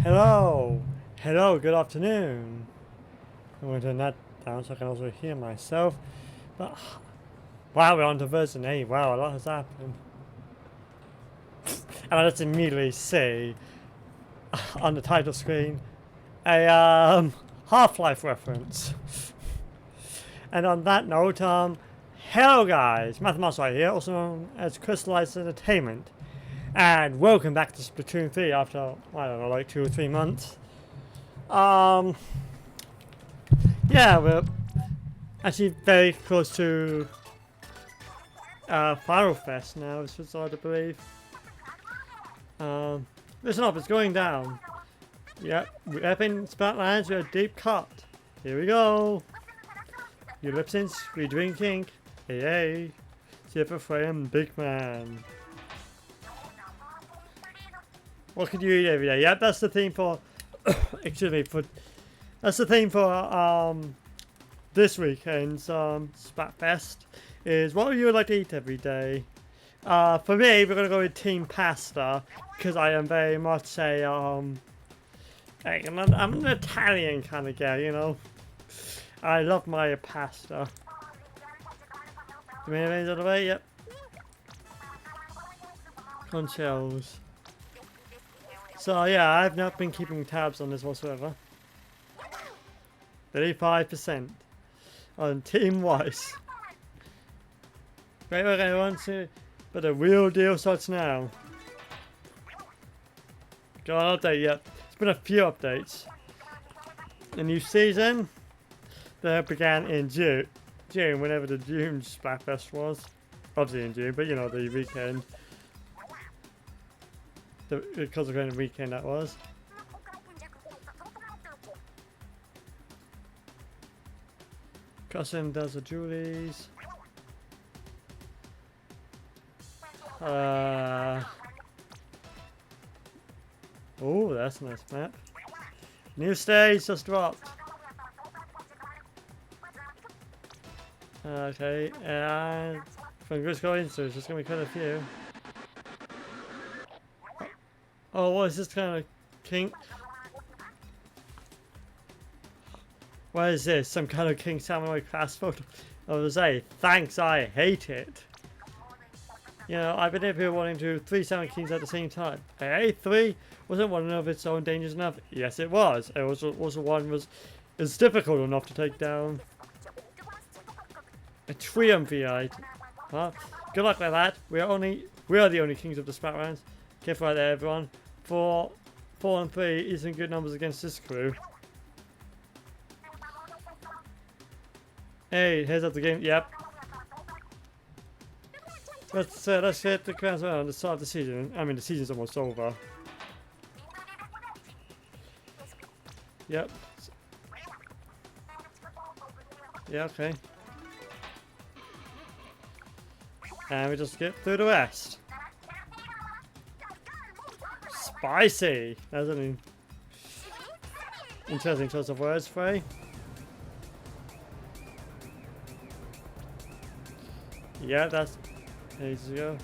Hello, hello, good afternoon. I'm going to turn that down so I can also hear myself. But wow, we're on to version 8. Wow, a lot has happened. And I just immediately see on the title screen a Half-Life reference. And on that note, hello guys, Musselwhite here, also known as Crystallized Entertainment. And welcome back to Splatoon 3 after, I don't know, like 2 or 3 months. Yeah, we're actually very close to Final Fest now, which is hard to believe. Listen up, it's going down. Yep, we're up in Splatlands, we're a deep cut. Here we go. Your lip syncs, we drinking. Hey, hey. Super frame, big man. What could you eat every day? Yep, that's the theme for. Excuse me, that's the theme for this weekend's Splatfest. Is what would you like to eat every day? For me, we're gonna go with Team Pasta because I am very much a I'm an Italian kind of guy, you know. I love my pasta. Tomatoes out of the way, yep. Conchels. So yeah, I've not been keeping tabs on this whatsoever. 35% on Team Weiss. Great work everyone, but the real deal starts now. Got an update yet. It's been a few updates. A new season that began in June, whenever the June Splatfest was. Obviously in June, but you know, the weekend. The consequent weekend that was. Cousin does the Julie's. Oh, that's a nice map. New stage just dropped. Okay, and from good going, so it's just gonna be quite a few. Oh, what is this kind of king? What is this? Some kind of King Samurai class photo? I was say, thanks, I hate it. You know, I've been here wanting to do 3 Samurai Kings at the same time. Hey, 3 wasn't one of its own dangerous enough. Yes, it was. It was also is difficult enough to take down. A triumvirate. Huh? Good luck with that. We are the only kings of the Splat rounds. Careful right there, everyone. 4 and 3 isn't good numbers against this crew. Hey, here's up the game. Yep. Let's hit the ground round the start of the season. I mean, the season's almost over. Yep. Yeah, okay. And we just get through the rest. Spicy! That's an interesting choice of words, Frey. Yeah, that's ages ago.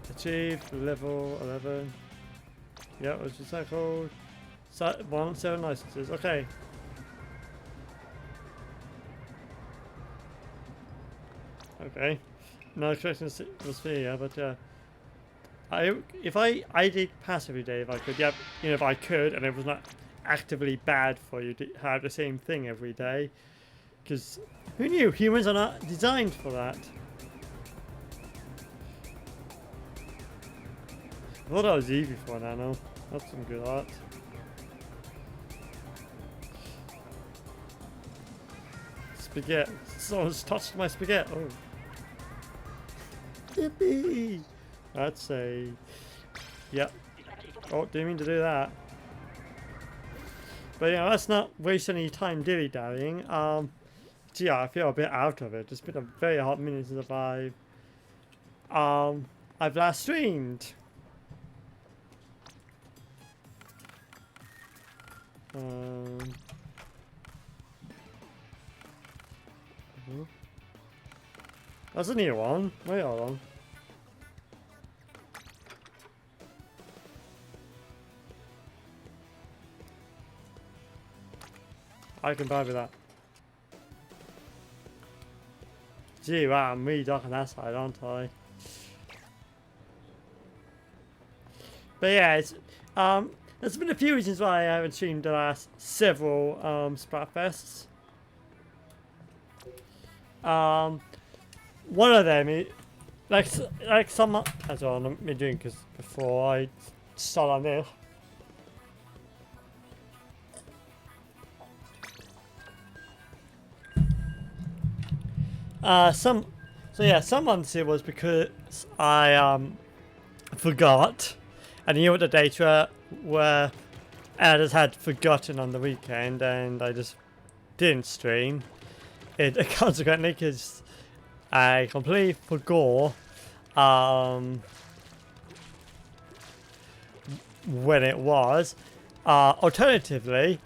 Achieved level 11. Yeah, which is that called? 7 licenses. Okay. Okay. No expecting to see here, but if I did pass every day if I could, yeah, you know, if I could, and it was not actively bad for you to have the same thing every day, because who knew humans are not designed for that. I thought that was easy for Nano. That's some good art. Spaghetti. Someone's touched my spaghetti. Oh. Yippee! That's a... Yep. Oh, didn't mean to do that. But yeah, let's not waste any time dilly-dallying. Yeah, I feel a bit out of it. It's been a very hot minute since I've last streamed. That's a new one. Wait, hold on. I can buy with that. Gee, wow, I'm really dark on that side, aren't I? But yeah, it's there's been a few reasons why I haven't streamed the last several Splatfests. One of them is like some as well. Let me drink because before I start on this. Some months it was because I forgot, and you know what the data were, and I just had forgotten on the weekend, and I just didn't stream it consequently because I completely forgot when it was. Alternatively,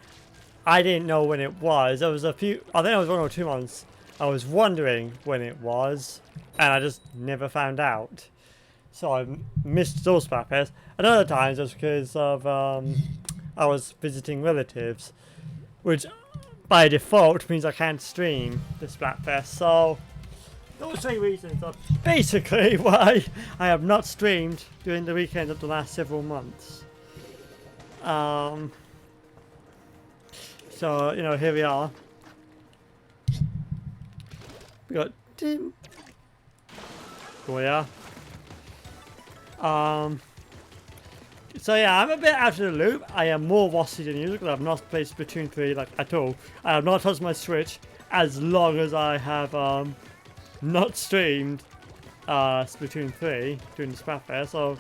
I didn't know when it was. There was a few, I think it was 1 or 2 months. I was wondering when it was, and I just never found out. So I missed those Splatfests. And other times it was because of I was visiting relatives, which by default means I can't stream the Splatfest. So those 3 reasons are basically why I have not streamed during the weekend of the last several months. So you know, here we are. We got Tim. Oh yeah. So yeah, I'm a bit out of the loop. I am more rusty than usual because I've not played Splatoon 3 like at all. I have not touched my Switch as long as I have not streamed Splatoon 3 during the Splatfest. So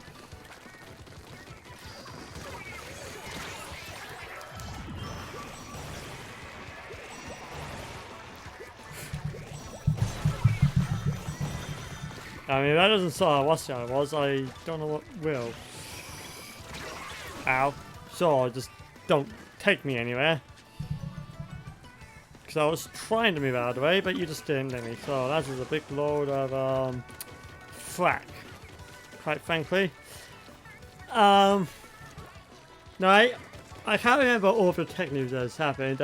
I mean, that doesn't sound how rusty I was. I don't know what will. Ow. So just don't take me anywhere. Because I was trying to move out of the way, but you just didn't let me. So that is a big load of frack, quite frankly. No, I can't remember all the tech news that has happened.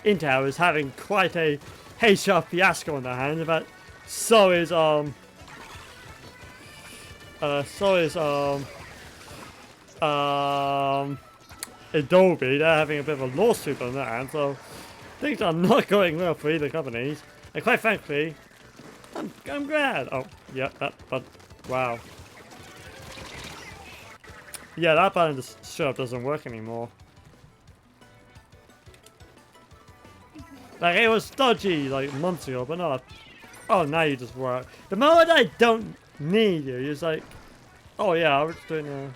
Intel is having quite a HR fiasco on their hands, but so is Adobe. They're having a bit of a lawsuit on their hands, so things are not going well for either companies. And quite frankly, I'm glad. Oh, yeah, but wow. Yeah, that button just straight up doesn't work anymore. Like, it was dodgy like months ago, but not. Oh, now you just work. The moment I don't need you, it's like, oh yeah, I was doing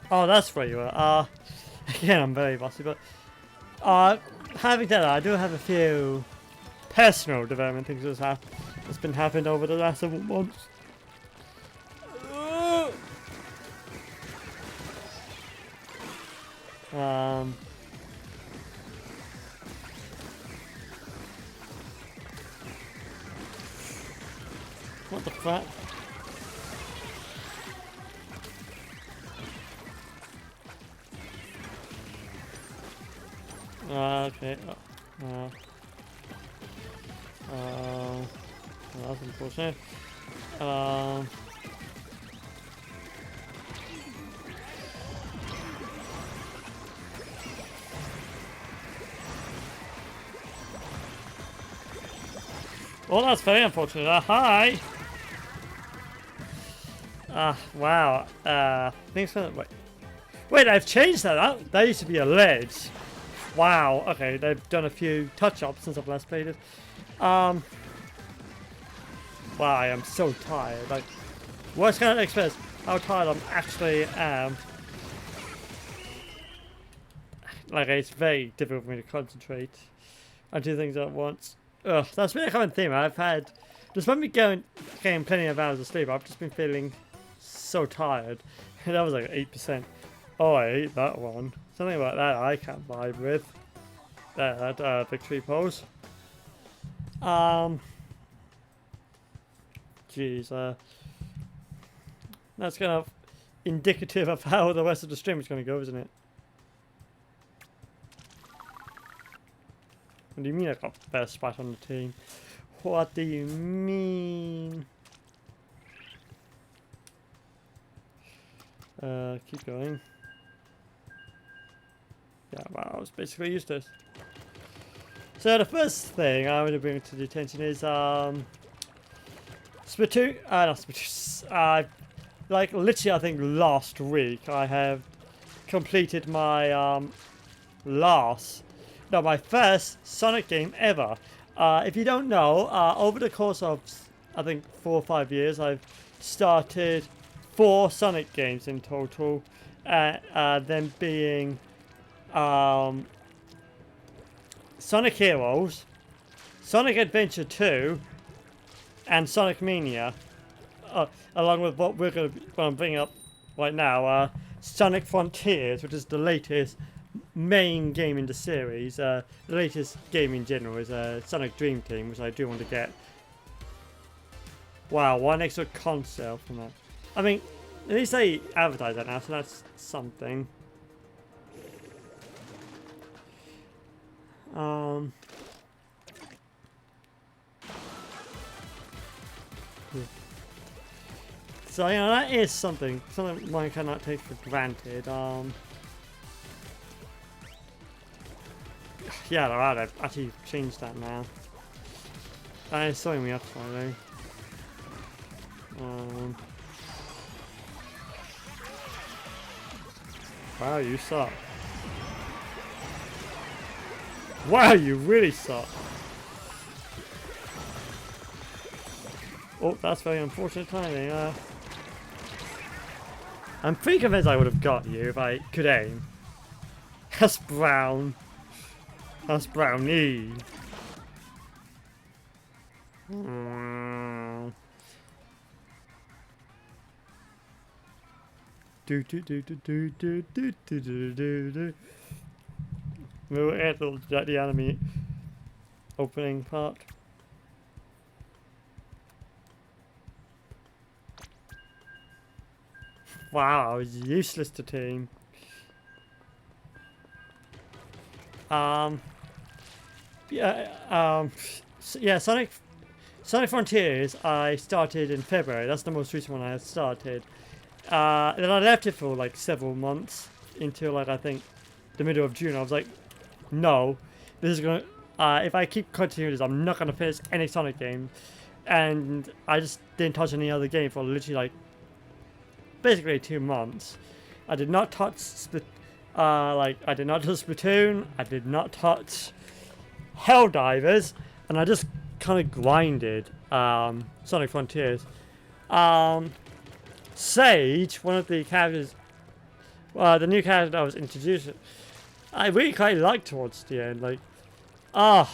that's where you are. Again, I'm very bossy, but having that, I do have a few personal development things that's been happening over the last several months. What the fuck? Okay. That's unfortunate. Well, that's very unfortunate. Hi! Wow. Things for wait, I've changed that. That used to be a ledge. Wow. Okay, they've done a few touch-ups since I've last played it. Wow, I am so tired. Like, worst kind of express how tired I actually am. Like, it's very difficult for me to concentrate and do things at once. Ugh, that's been a common theme. I've had, despite me getting plenty of hours of sleep, I've just been feeling so tired. That was like 8%. Oh, I hate that one. Something about that I can't vibe with. That victory pose. Jeez, that's kind of indicative of how the rest of the stream is going to go, isn't it? What do you mean I got first spot on the team? What do you mean? Keep going. Yeah, well, I was basically useless. So the first thing I want to bring to the attention is Splatoon. Not Splatoon. Like literally, I think last week I have completed my my first Sonic game ever. If you don't know, over the course of I think 4 or 5 years, I've started 4 Sonic games in total. Them being Sonic Heroes, Sonic Adventure 2, and Sonic Mania, along with what I'm bringing up right now, Sonic Frontiers, which is the latest main game in the series. The latest game in general is Sonic Dream Team, which I do want to get. Wow, 1 extra console from that. I mean, at least they advertise that now, so that's something. So you know that is something one cannot take for granted. Yeah, they're right. I've actually changed that now. That is throwing me off slightly. Wow, you suck. Wow, you really suck. Oh, that's very unfortunate timing. I'm pretty convinced I would have got you if I could aim. That's brown. That's brownie. Do do do do do do do do do do. We'll add the anime opening part. Wow, I was useless to team. Yeah, Sonic Frontiers I started in February. That's the most recent one I have started. Then I left it for like several months until like I think the middle of June. I was like, no, this is gonna. If I keep continuing this, I'm not gonna finish any Sonic game. And I just didn't touch any other game for literally like basically 2 months. I did not touch I did not touch Splatoon. I did not touch Helldivers, and I just kind of grinded Sonic Frontiers. Sage, one of the characters, the new character that was introduced, I really quite liked towards the end. Like, the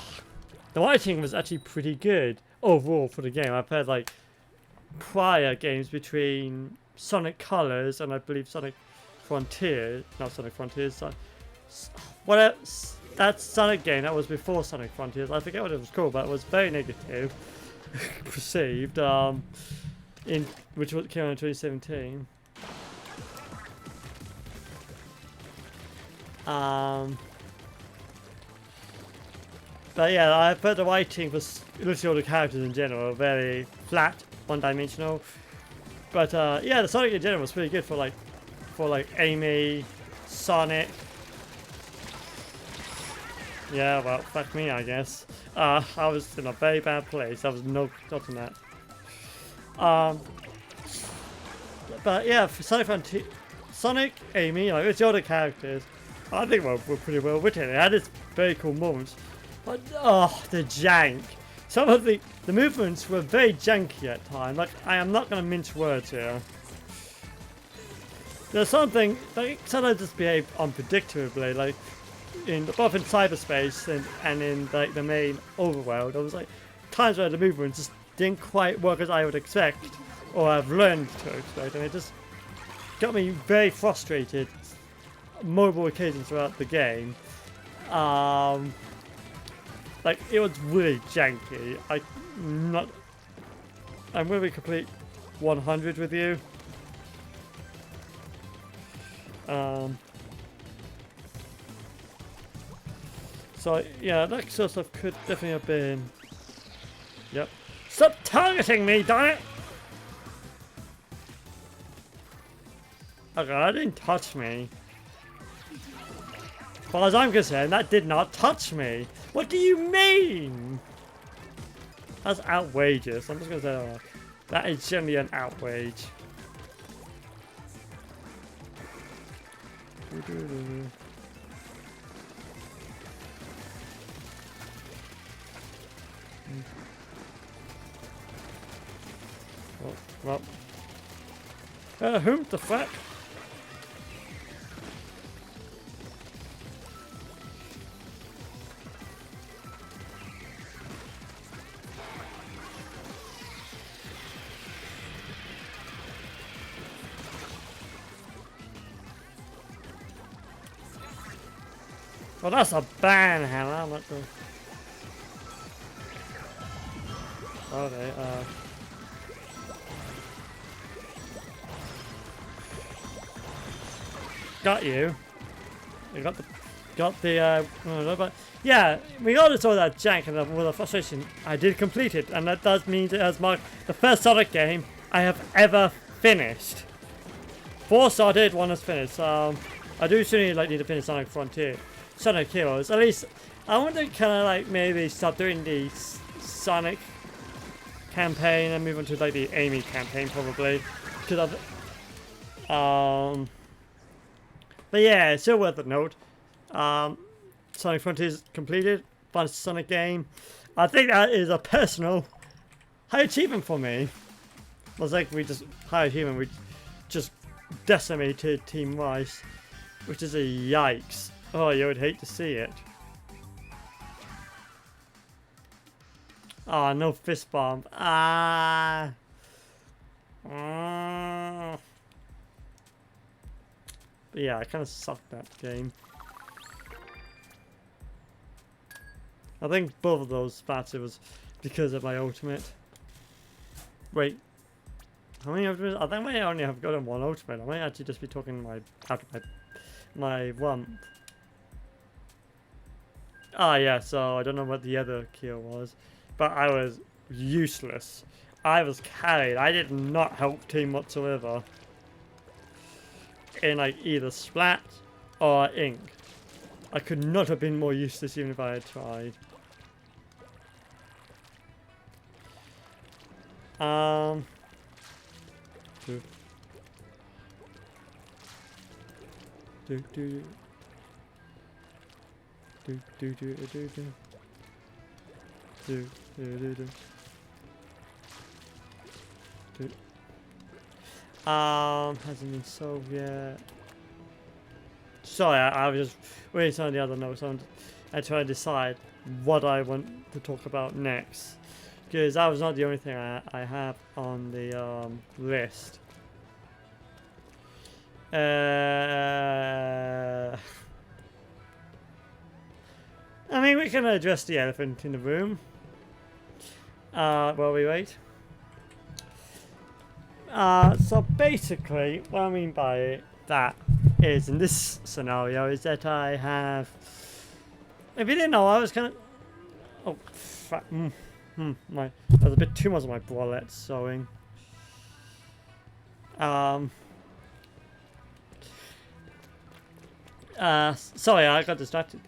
writing was actually pretty good overall for the game. I've heard like prior games between Sonic Colors and I believe Sonic Frontiers, not Sonic Frontiers. That Sonic game that was before Sonic Frontiers. I forget what it was called, but it was very negative perceived. Which came out in 2017. But yeah, I've heard the writing for literally all the characters in general are very flat, one-dimensional. But yeah, the Sonic in general was pretty good for like Amy, Sonic. Yeah, well, fuck me, I guess. I was in a very bad place. I was not in that. But yeah, for Sonic, Amy, like it's the other characters, I think were pretty well written. It had its very cool moments, but the jank. Some of the movements were very janky at times. Like, I am not going to mince words here. There's something like sometimes just behave unpredictably, like both in cyberspace and in like the main overworld. There was like times where the movements just didn't quite work as I would expect, or I've learned to expect, and it just got me very frustrated multiple occasions throughout the game. Like, it was really janky. I'm going to complete 100 with you. So yeah, that sort of stuff could definitely have been. Yep. Stop targeting me, darn it! Okay, that didn't touch me. As far as I'm concerned, that did not touch me. What do you mean? That's outrageous. I'm just gonna say that is generally an outrage. Well, whom the fuck? Well, that's a ban, Hannah. I'm not going. Okay, got you. We got the but yeah, we got to saw that jank, and with the frustration, I did complete it, and that does mean it has marked the first Sonic game I have ever finished. 4 started, 1 is finished. I do certainly need to finish Sonic Frontier, Sonic Heroes. At least I want to kind of like maybe stop doing the Sonic campaign and move on to like the Amy campaign probably, because I've but yeah, it's still worth a note. Sonic Frontier is completed. Fun Sonic game. I think that is a personal high achievement for me. It was like we just high achievement. We just decimated Team Rice, which is a yikes. Oh, you would hate to see it. Ah, no fist bomb. Ah. But yeah, I kind of sucked that game. I think both of those spots it was because of my ultimate. Wait, how many ultimates? I think I only have gotten 1 ultimate. I might actually just be talking my one. Ah yeah, so I don't know what the other kill was, but I was useless. I was carried. I did not help team whatsoever. In like either Splat or Ink. I could not have been more useless even if I had tried. Hasn't been solved yet. Sorry, I was just reading some of the other notes. I try to decide what I want to talk about next, because that was not the only thing I have on the list. I mean, we can address the elephant in the room. While we wait. So basically, what I mean by that is, in this scenario, is that I have. If you didn't know, I was kind of. Oh, fuck. There's a bit too much of my wallet showing. Sorry, I got distracted.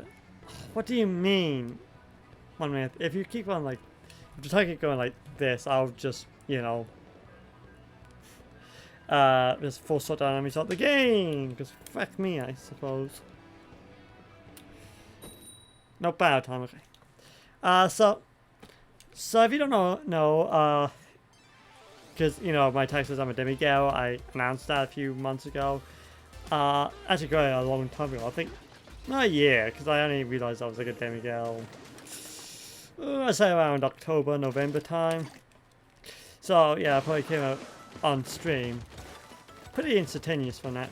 What do you mean? 1 minute. If you keep on like, if you keep going like this, I'll just, you know. Just force shut down and restart the game, because fuck me, I suppose. No bad time, okay. So if you don't know, because you know my tag says I'm a demigirl. I announced that a few months ago. Actually, quite a long time ago. I think not a year, because I only realized I was like a demigirl. I say around October, November time. So yeah, I probably came out on stream. Pretty instantaneous from that.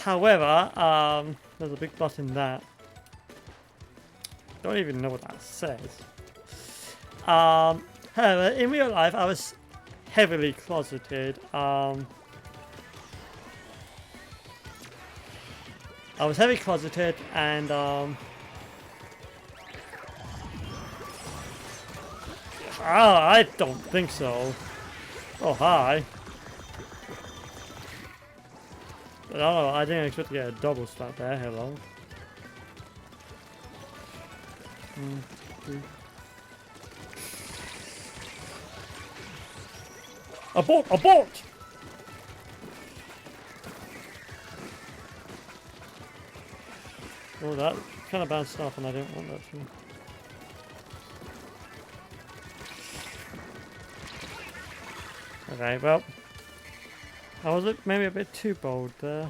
However, there's a big but in that. Don't even know what that says. However, in real life, I was heavily closeted. I was heavily closeted, and I don't think so. Oh, hi. But I don't know, I didn't expect to get a double slap there. Hello. Abort! Abort! Oh, that kind of bounced off, and I didn't want that to. Okay, well, I was maybe a bit too bold there.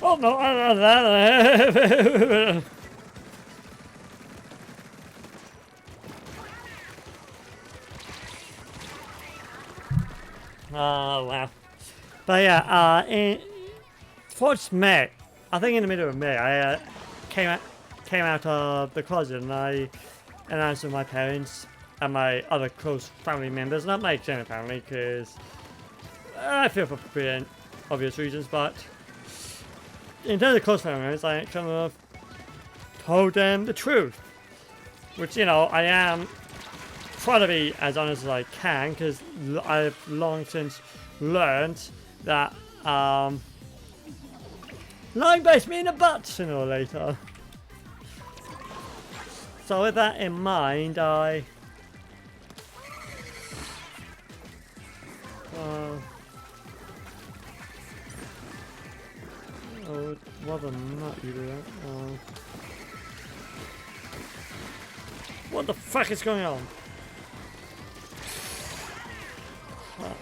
Oh no! Oh wow! But yeah, towards May, I think in the middle of May, I came out of the closet, and I announced to my parents and my other close family members, not my extended family, because I feel for pretty obvious reasons, but in terms of close family members, I kind of told them the truth, which, you know, I am trying to be as honest as I can, because I've long since learned that lying bites me in the butt sooner or later. So with that in mind, I oh, what a nut you do that. What the fuck is going on? Huh.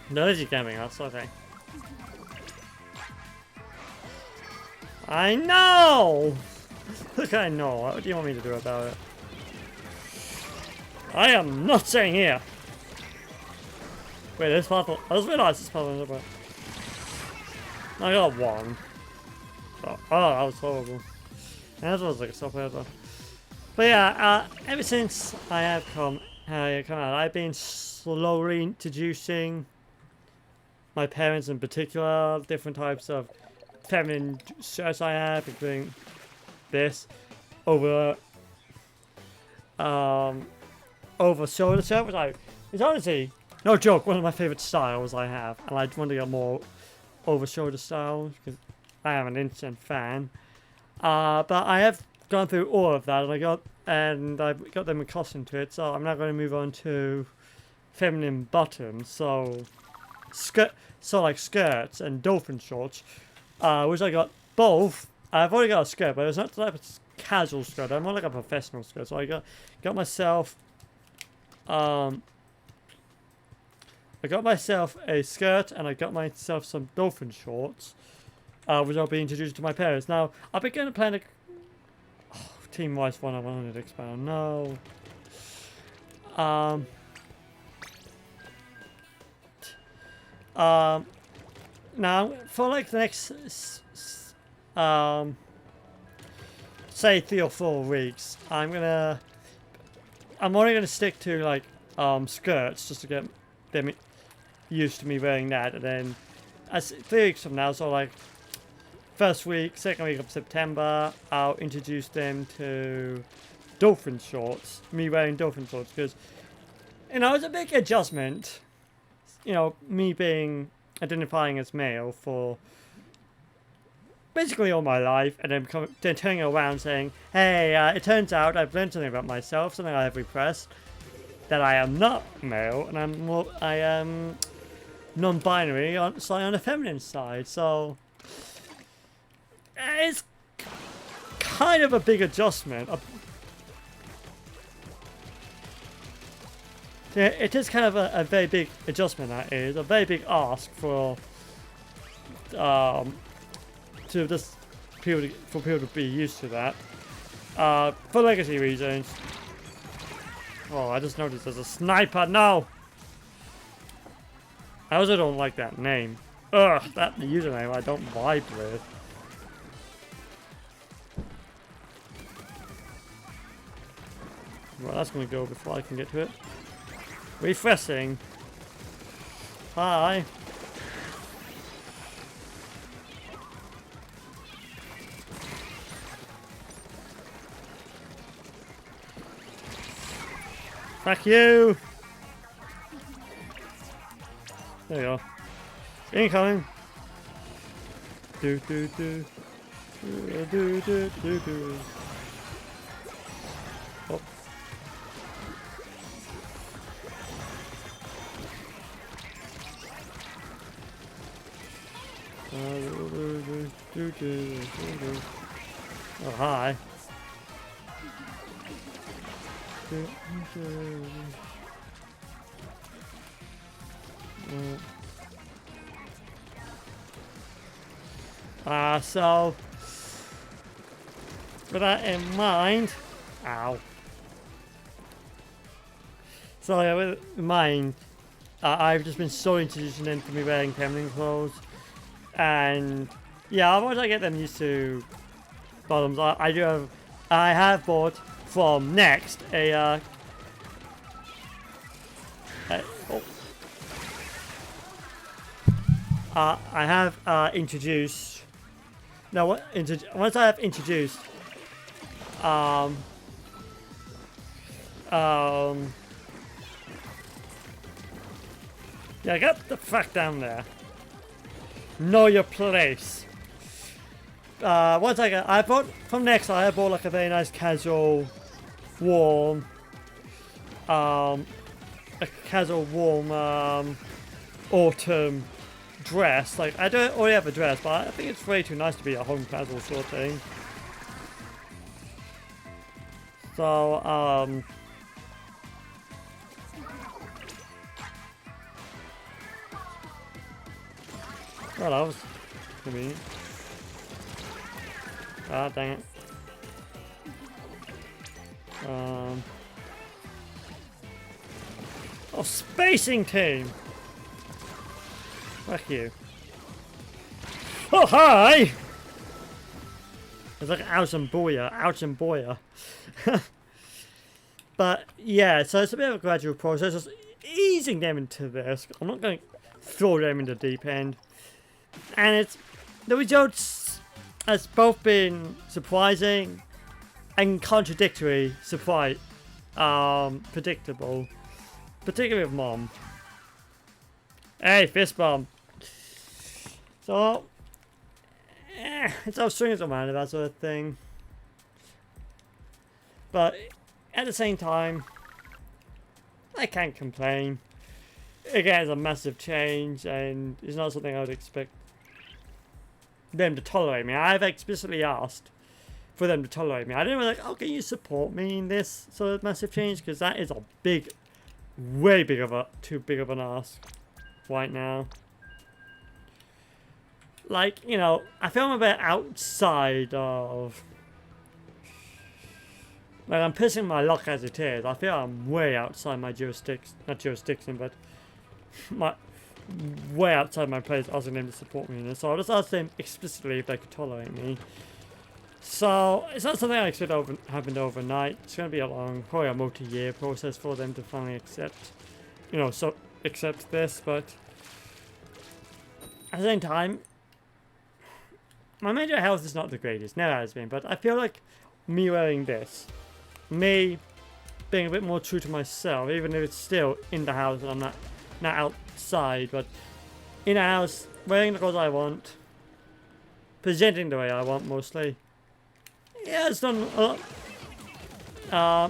No, is he camping us? Okay. I know! Look, I know. What do you want me to do about it? I am not staying here! Wait, this puzzle. I just realized this puzzle is about. I got one. Oh, that was horrible. That was like a stop over. But yeah, ever since I have come out, I've been slowly introducing my parents, in particular, different types of feminine shirts I have, including this over shoulder shirt, which it's honestly, no joke, one of my favorite styles I have, and I want to get more over shoulder styles because I am an instant fan. But I have gone through all of that, and I've got them accustomed to it. So I'm now going to move on to feminine bottoms. So like skirts and dolphin shorts, which I got both. I've already got a skirt, but it's not the type of casual skirt. I'm more like a professional skirt. So I got myself a skirt, and I got myself some dolphin shorts, which I'll be introducing to my parents. Now, I've been going to plan a team-wise one I wanted to expand on. No. Now, for like the next, say 3 or 4 weeks, I'm only gonna stick to like skirts just to get them used to me wearing that, and then as 3 weeks from now, so like first week, second week of September, I'll introduce them to dolphin shorts, me wearing dolphin shorts, because, you know, it's a big adjustment, you know, me identifying as male for basically all my life, and then turning around saying, hey, it turns out I've learned something about myself, something I have repressed, that I am not male, and I am non-binary, slightly on the feminine side. So it's kind of a big adjustment. Yeah, it is kind of a very big adjustment. That is a very big ask for people to be used to that. For legacy reasons, Oh, I just noticed there's a sniper. No! I also don't like that name. Ugh, that username I don't vibe with. Well, that's gonna go before I can get to it. Refreshing. Hi. Fuck you! There you go. Incoming! Do do do. Do do do do do. Oh. Oh, hi. So with that in mind, ow. So yeah, with in mind, I've just been so introduced into me wearing feminine clothes, and yeah, once I get them used to bottoms, I have bought from Next oh. I have introduced. Now, once I have introduced, yeah, get the fuck down there. Know your place. Once I bought from Next, I bought like a very nice casual, warm, autumn dress. Like, I don't already have a dress, but I think it's way too nice to be a home casual sort of thing. So, well, that was convenient. Ah, dang it. Oh, spacing team! Fuck you. Oh, hi! It's like ouch and boya. But yeah, so it's a bit of a gradual process, just easing them into this. I'm not going to throw them in the deep end. And it's the results has both been surprising and contradictory, predictable, particularly with Mom. Hey, fist bump. So, it's all strings around that sort of thing. But at the same time, I can't complain. Again, it's a massive change, and it's not something I would expect them to tolerate me. I've explicitly asked for them to tolerate me. I didn't really like, oh, can you support me in this sort of massive change? Because that is a way too big of an ask right now. Like, you know, I feel I'm a bit outside of... Like, I'm pissing my luck as it is. I feel I'm way outside my not jurisdiction, but way outside my place asking them to support me in this. So I just asked them explicitly if they could tolerate me. So it's not something I expect happened overnight. It's going to be a long, probably a multi-year process for them to finally accept this. But at the same time, my mental health is not the greatest, never has been. But I feel like me wearing this, me being a bit more true to myself, even if it's still in the house and I'm not outside, but in the house, wearing the clothes I want, presenting the way I want mostly. Yeah, it's done a lot.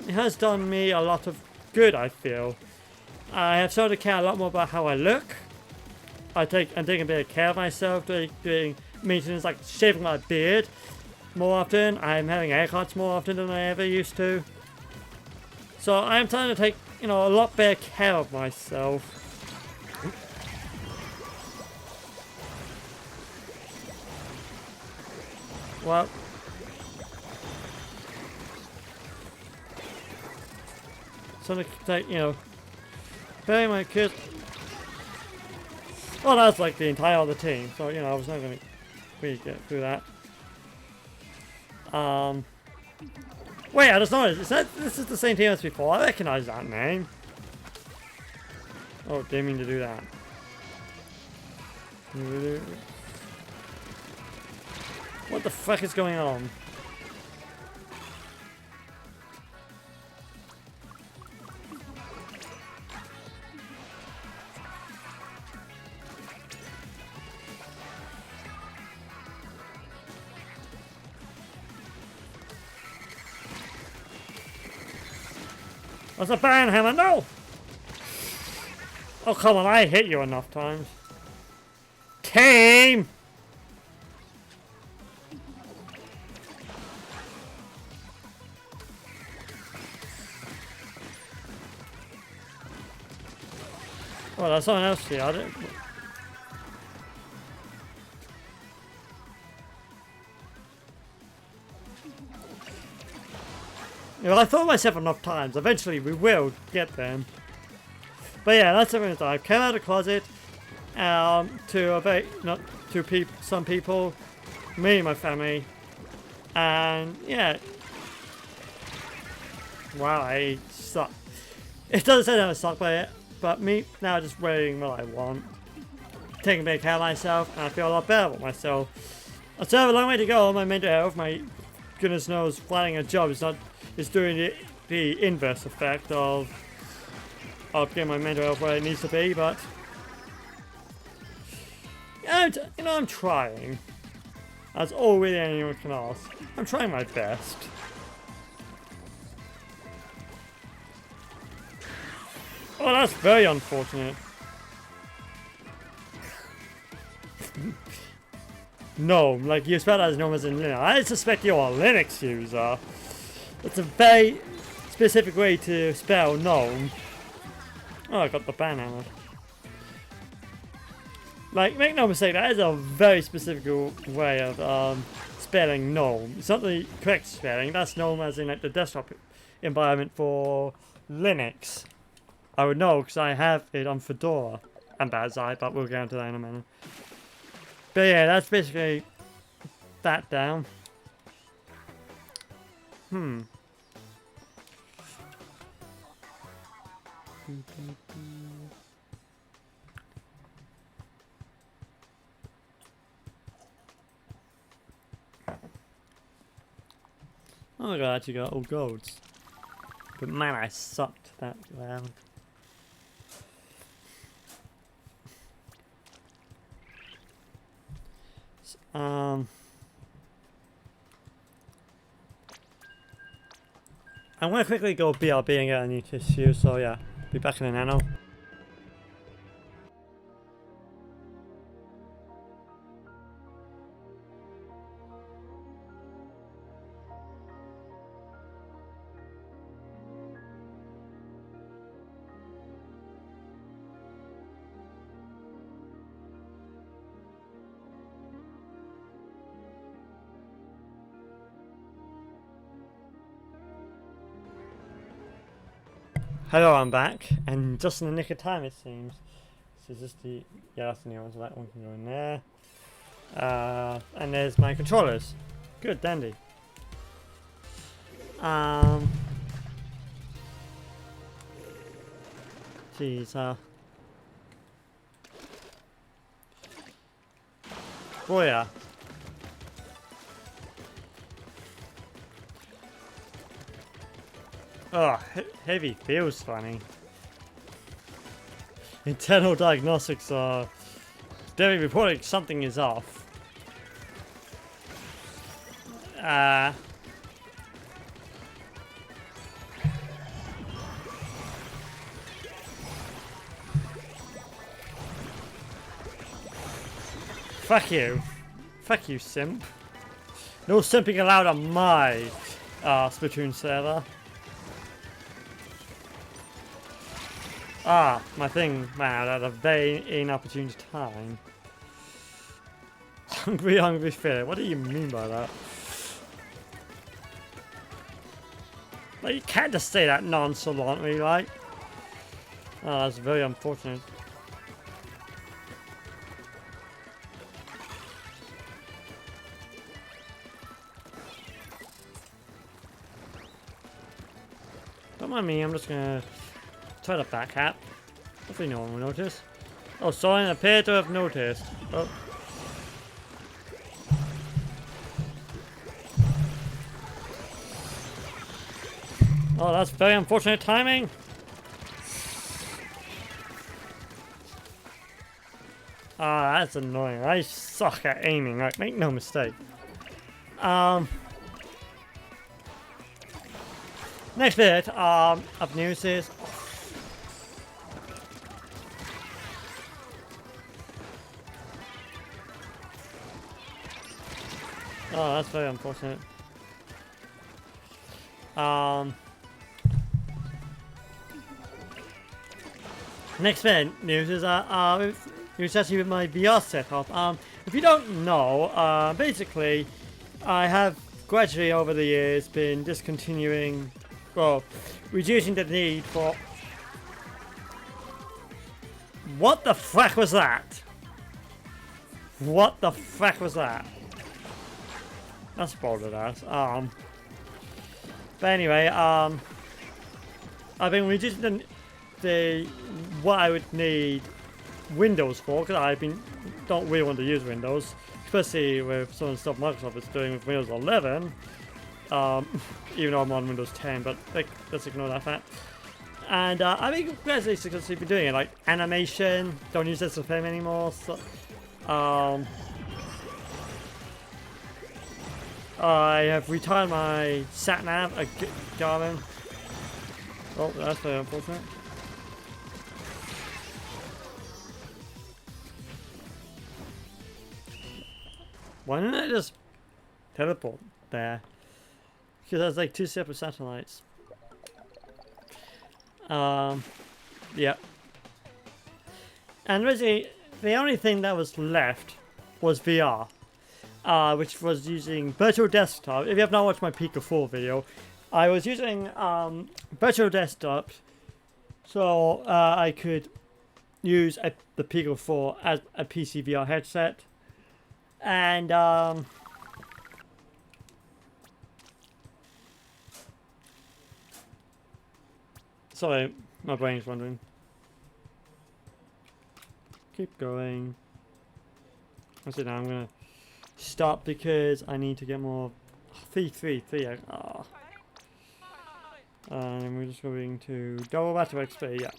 It has done me a lot of good, I feel. I have started to care a lot more about how I look. I'm taking a bit of care of myself, doing maintenance like shaving my beard more often. I'm having haircuts more often than I ever used to. So I'm trying to take, a lot better care of myself. Well, something like, you know, bury my kids. Well, that's like the entire other team, so, you know, I was not going to really get through that. Wait, I just noticed, this is the same team as before? I recognize that name. Oh, didn't mean to do that. What the fuck is going on? That's a ban hammer, no! Oh, come on, I hit you enough times. Team! Oh, that's someone else here. I didn't... You know, I thought myself enough times. Eventually, we will get them. But yeah, that's everything. I came out of the closet to a very, not to some people, me and my family, and yeah. Wow, I suck. It doesn't say that I suck, but me now just wearing what I want, taking better care of myself, and I feel a lot better about myself. I still have a long way to go on my mental health. My goodness knows, finding a job is doing the inverse effect of getting my mental health where it needs to be, but you know, I'm trying. That's all really anyone can ask. I'm trying my best. Oh, that's very unfortunate. No, like you spell that as gnome as in Linux. I suspect you're a Linux user. It's a very specific way to spell gnome. Oh, I got the ban hammer. Like, make no mistake, that is a very specific way of spelling gnome. It's not the correct spelling. That's gnome as in like the desktop environment for Linux. I would know because I have it on Fedora and Bazai, but we'll get into that in a minute. But yeah, that's basically that down. Oh my god, I actually got all golds. But man, I sucked that round. I'm gonna quickly go BRB and get a new tissue, so yeah, be back in a nano. Hello, I'm back, and just in the nick of time it seems. This is just the, yeah, that's the new one, so that one can go in there. And there's my controllers. Good, dandy. Jeez, oh yeah. Oh, heavy feels funny. Internal diagnostics are definitely reporting something is off. Fuck you. Fuck you, simp. No simping allowed on my Splatoon server. Ah, my thing ran out at a very inopportune time. Hungry fear. What do you mean by that? Like, you can't just say that nonchalantly, right? Oh, that's very unfortunate. Don't mind me, I'm just gonna try to back hat. Hopefully no one will notice. Oh, someone appeared to have noticed. Oh. Oh, that's very unfortunate timing. Ah, that's annoying. I suck at aiming, right? Make no mistake. Next bit of news is oh, that's very unfortunate. Next bit news is it's actually with my VR setup. If you don't know, basically, I have gradually over the years been discontinuing, well, reducing the need for. What the frack was that? What the frack was that? That's bothered us. But anyway, I've been reducing the what I would need Windows for, because don't really want to use Windows, especially with some of the stuff Microsoft is doing with Windows 11. Even though I'm on Windows 10, but let's ignore that fact. And I think gradually successfully been doing it, like animation. Don't use SFM anymore. So, I have retired my sat nav, a Garmin. Oh, that's very unfortunate. Why didn't I just teleport there? Because there's like 2 separate satellites. Yeah. And basically, the only thing that was left was VR. Which was using virtual desktop. If you have not watched my Pika 4 video, I was using virtual desktop, so I could use the Pika 4 as a PC VR headset, and sorry, my brain's wandering. Keep going. Actually, now I'm gonna stop because I need to get more. 3. Oh. And we're just going to double back to XP, yeah.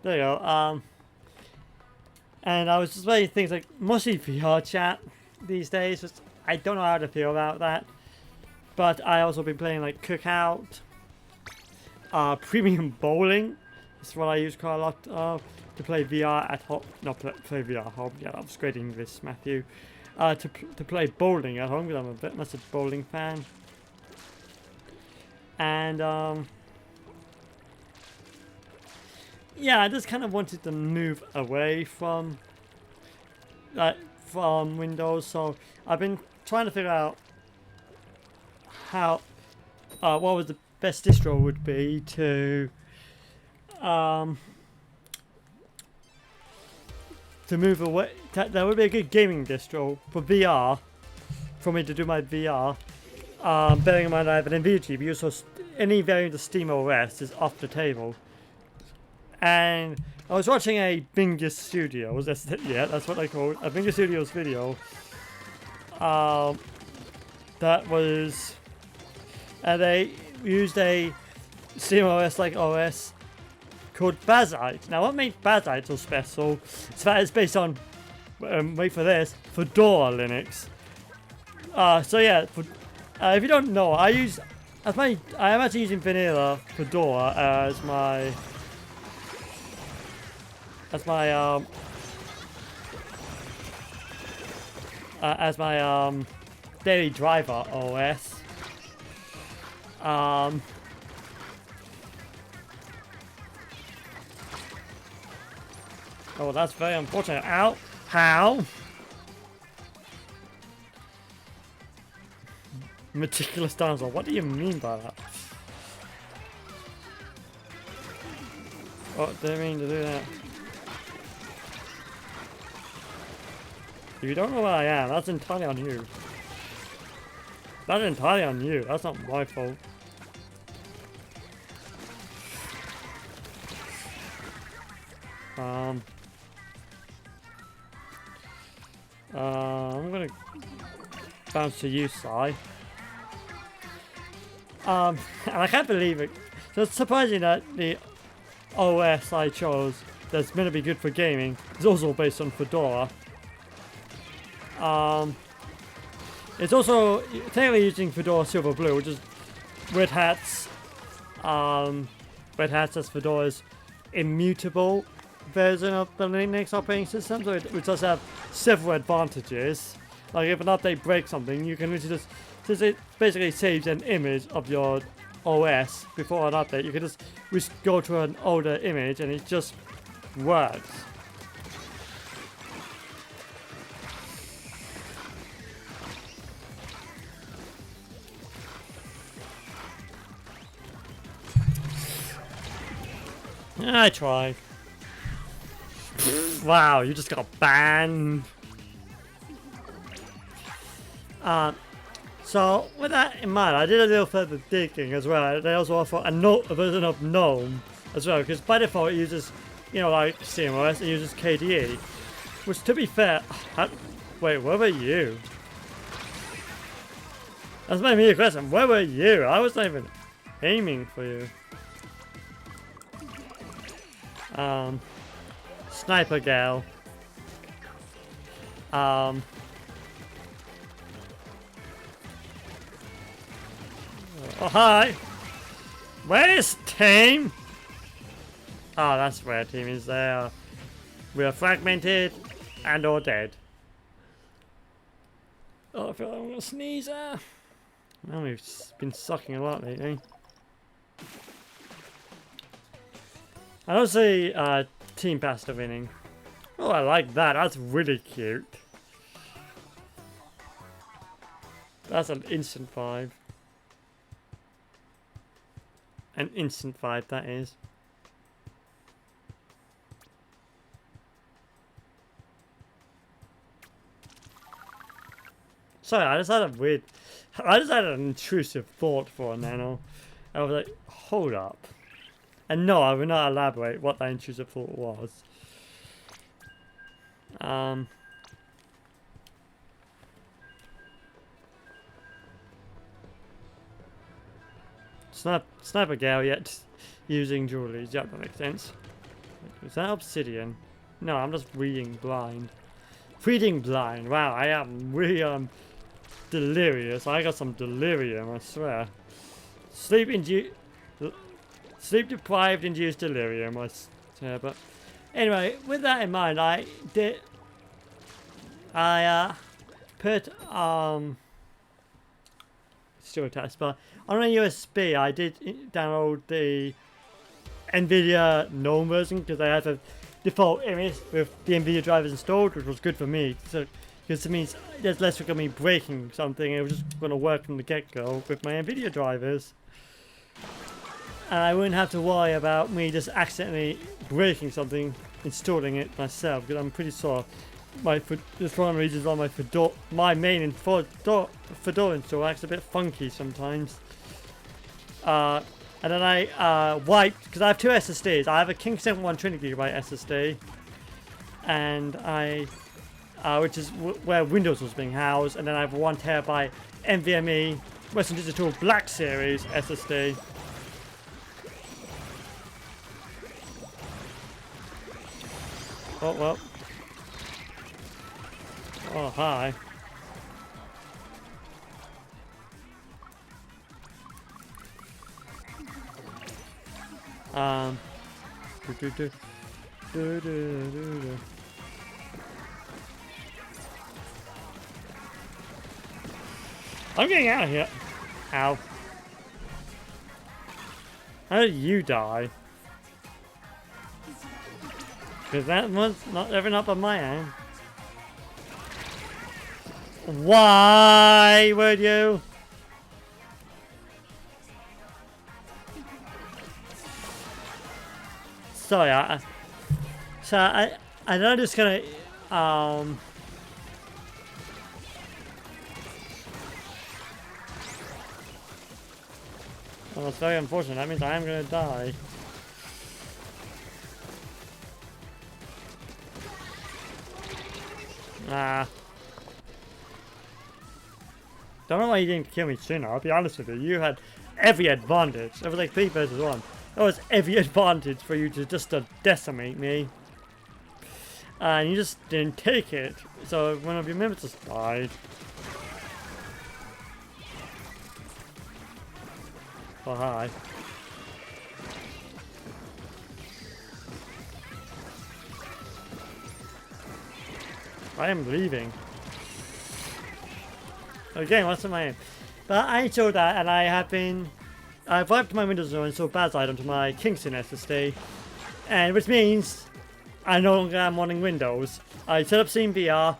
There you go. And I was just playing things like mostly VR chat these days. Just, I don't know how to feel about that. But I also been playing like Cookout, Premium Bowling. That's what I use quite a lot of. To play VR at home, not play VR at home. Yeah, I'm just great English, Matthew. To play bowling at home because I'm a bit much a bowling fan. And yeah, I just kind of wanted to move away from Windows. So I've been trying to figure out how what was the best distro would be to move away. That would be a good gaming distro for VR, for me to do my VR. Bearing in mind I have an NVIDIA GPU, so any variant of SteamOS is off the table. And I was watching a Bingus Studios, that's what I call it, a Bingus Studios video. That was, and they used a SteamOS like OS called Bazite. Now, what made Bazite so special is that it's based on, wait for this, Fedora Linux. So yeah, if you don't know, I am actually using vanilla Fedora as my daily driver OS. Oh, that's very unfortunate. Ow! How? Meticulous dinosaur. What do you mean by that? Oh, didn't mean to do that. If you don't know where I am, that's entirely on you. That's entirely on you. That's not my fault. I'm gonna bounce to you, Sai. And I can't believe it. So it's surprising that the OS I chose that's meant to be good for gaming is also based on Fedora. It's also technically using Fedora Silver Blue, which is Red Hat's as Fedora's immutable version of the Linux operating system, so it does have several advantages. Like if an update breaks something, you can literally just, since it basically saves an image of your OS before an update, you can just go to an older image and it just works. I tried. Wow, you just got banned. So with that in mind, I did a little further digging as well. They also offer a version of GNOME as well, because by default it uses, you know, like CMOS, it uses KDE. Which, to be fair, wait, where were you? That's my immediate question. Where were you? I was not even aiming for you. Sniper gal. Oh, hi. Where's team? Oh, that's where team is there. We are fragmented and or dead. Oh, I feel like I'm gonna sneeze there. Well, we've been sucking a lot lately. I don't see Team Pasta winning. Oh, I like that. That's really cute. That's an instant 5. An instant 5, that is. Sorry, I just had an intrusive thought for a nano. I was like, hold up. And no, I will not elaborate what that intrusive thought was. Sniper gal yet using jewelry. Yeah, that makes sense. Is that obsidian? No, I'm just reading blind. Reading blind. Wow, I am really delirious. I got some delirium, I swear. Sleep deprived induced delirium, I swear. But anyway, with that in mind, I put still attached, but on a USB I did download the NVIDIA GNOME version because I had a default image with the NVIDIA drivers installed, which was good for me. So because it means there's less risk of me breaking something. It was just going to work from the get-go with my NVIDIA drivers. And I wouldn't have to worry about me just accidentally breaking something, installing it myself, because I'm pretty sure this one of the reasons why my main Fedora install acts a bit funky sometimes. And then I wiped, because I have 2 SSDs. I have a King 7 120GB SSD, and which is where Windows was being housed, and then I have a 1TB NVMe Western Digital Black Series SSD. Oh, well. Oh, hi. I'm getting out of here. Ow. How did you die? Because that was not living up on my end. Why would you? sorry. I'm not just gonna well, it's very unfortunate. That means I am gonna die. Ah. Don't know why you didn't kill me sooner. I'll be honest with you. You had every advantage. It was like 3 versus 1. That was every advantage for you to just decimate me. And you just didn't take it. So one of your members just died. Oh, hi. I am leaving. Again, what's in my aim? But I installed that, and I've wiped my Windows and installed Bazzite onto my Kingston SSD, and which means I no longer am wanting Windows. I set up SteamVR.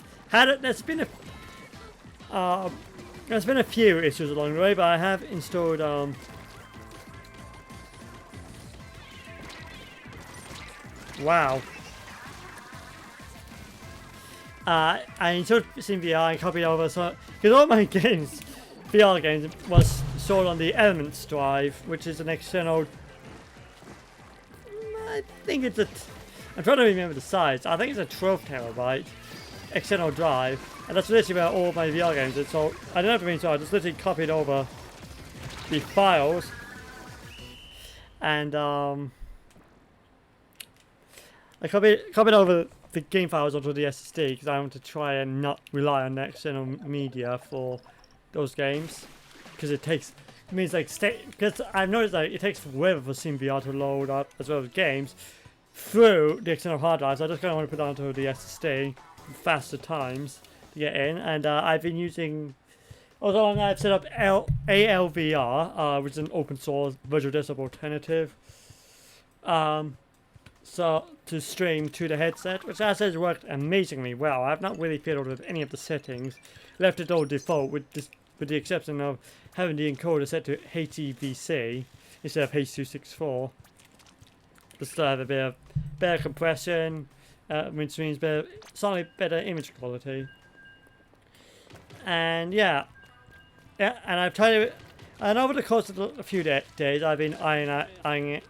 There's been a few issues along the way, but I have installed wow. I installed SteamVR and copied over, so because all my games, VR games, was stored on the Elements drive, which is an external. I think it's I'm trying to remember the size. I think it's a 12 terabyte external drive, and that's literally where all my VR games are. So I don't have to reinstall. I just literally copied over the files, and I copied over the game files onto the SSD because I want to try and not rely on the external media for those games, because it means like because I've noticed that it takes forever for SteamVR to load up as well as games through the external hard drive. So I just kind of want to put it onto the SSD faster times to get in, and I've been using. Also, I've set up ALVR, which is an open source virtual desktop alternative. So to stream to the headset, which as says worked amazingly well. I've not really fiddled with any of the settings, left it all default with the exception of having the encoder set to HEVC instead of H.264. Just to have a bit of better compression, which means slightly better image quality. And yeah, and I've tried it, and over the course of a few days, I've been ironing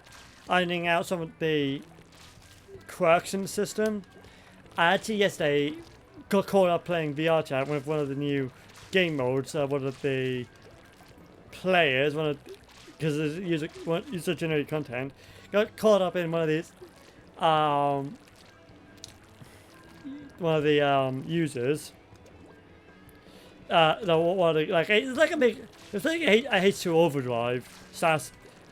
out some of the quirks in the system. I actually yesterday got caught up playing VR chat with one of the new game modes. One of the players, because it's user generated content, got caught up in one of these users. It's like a H2 Overdrive /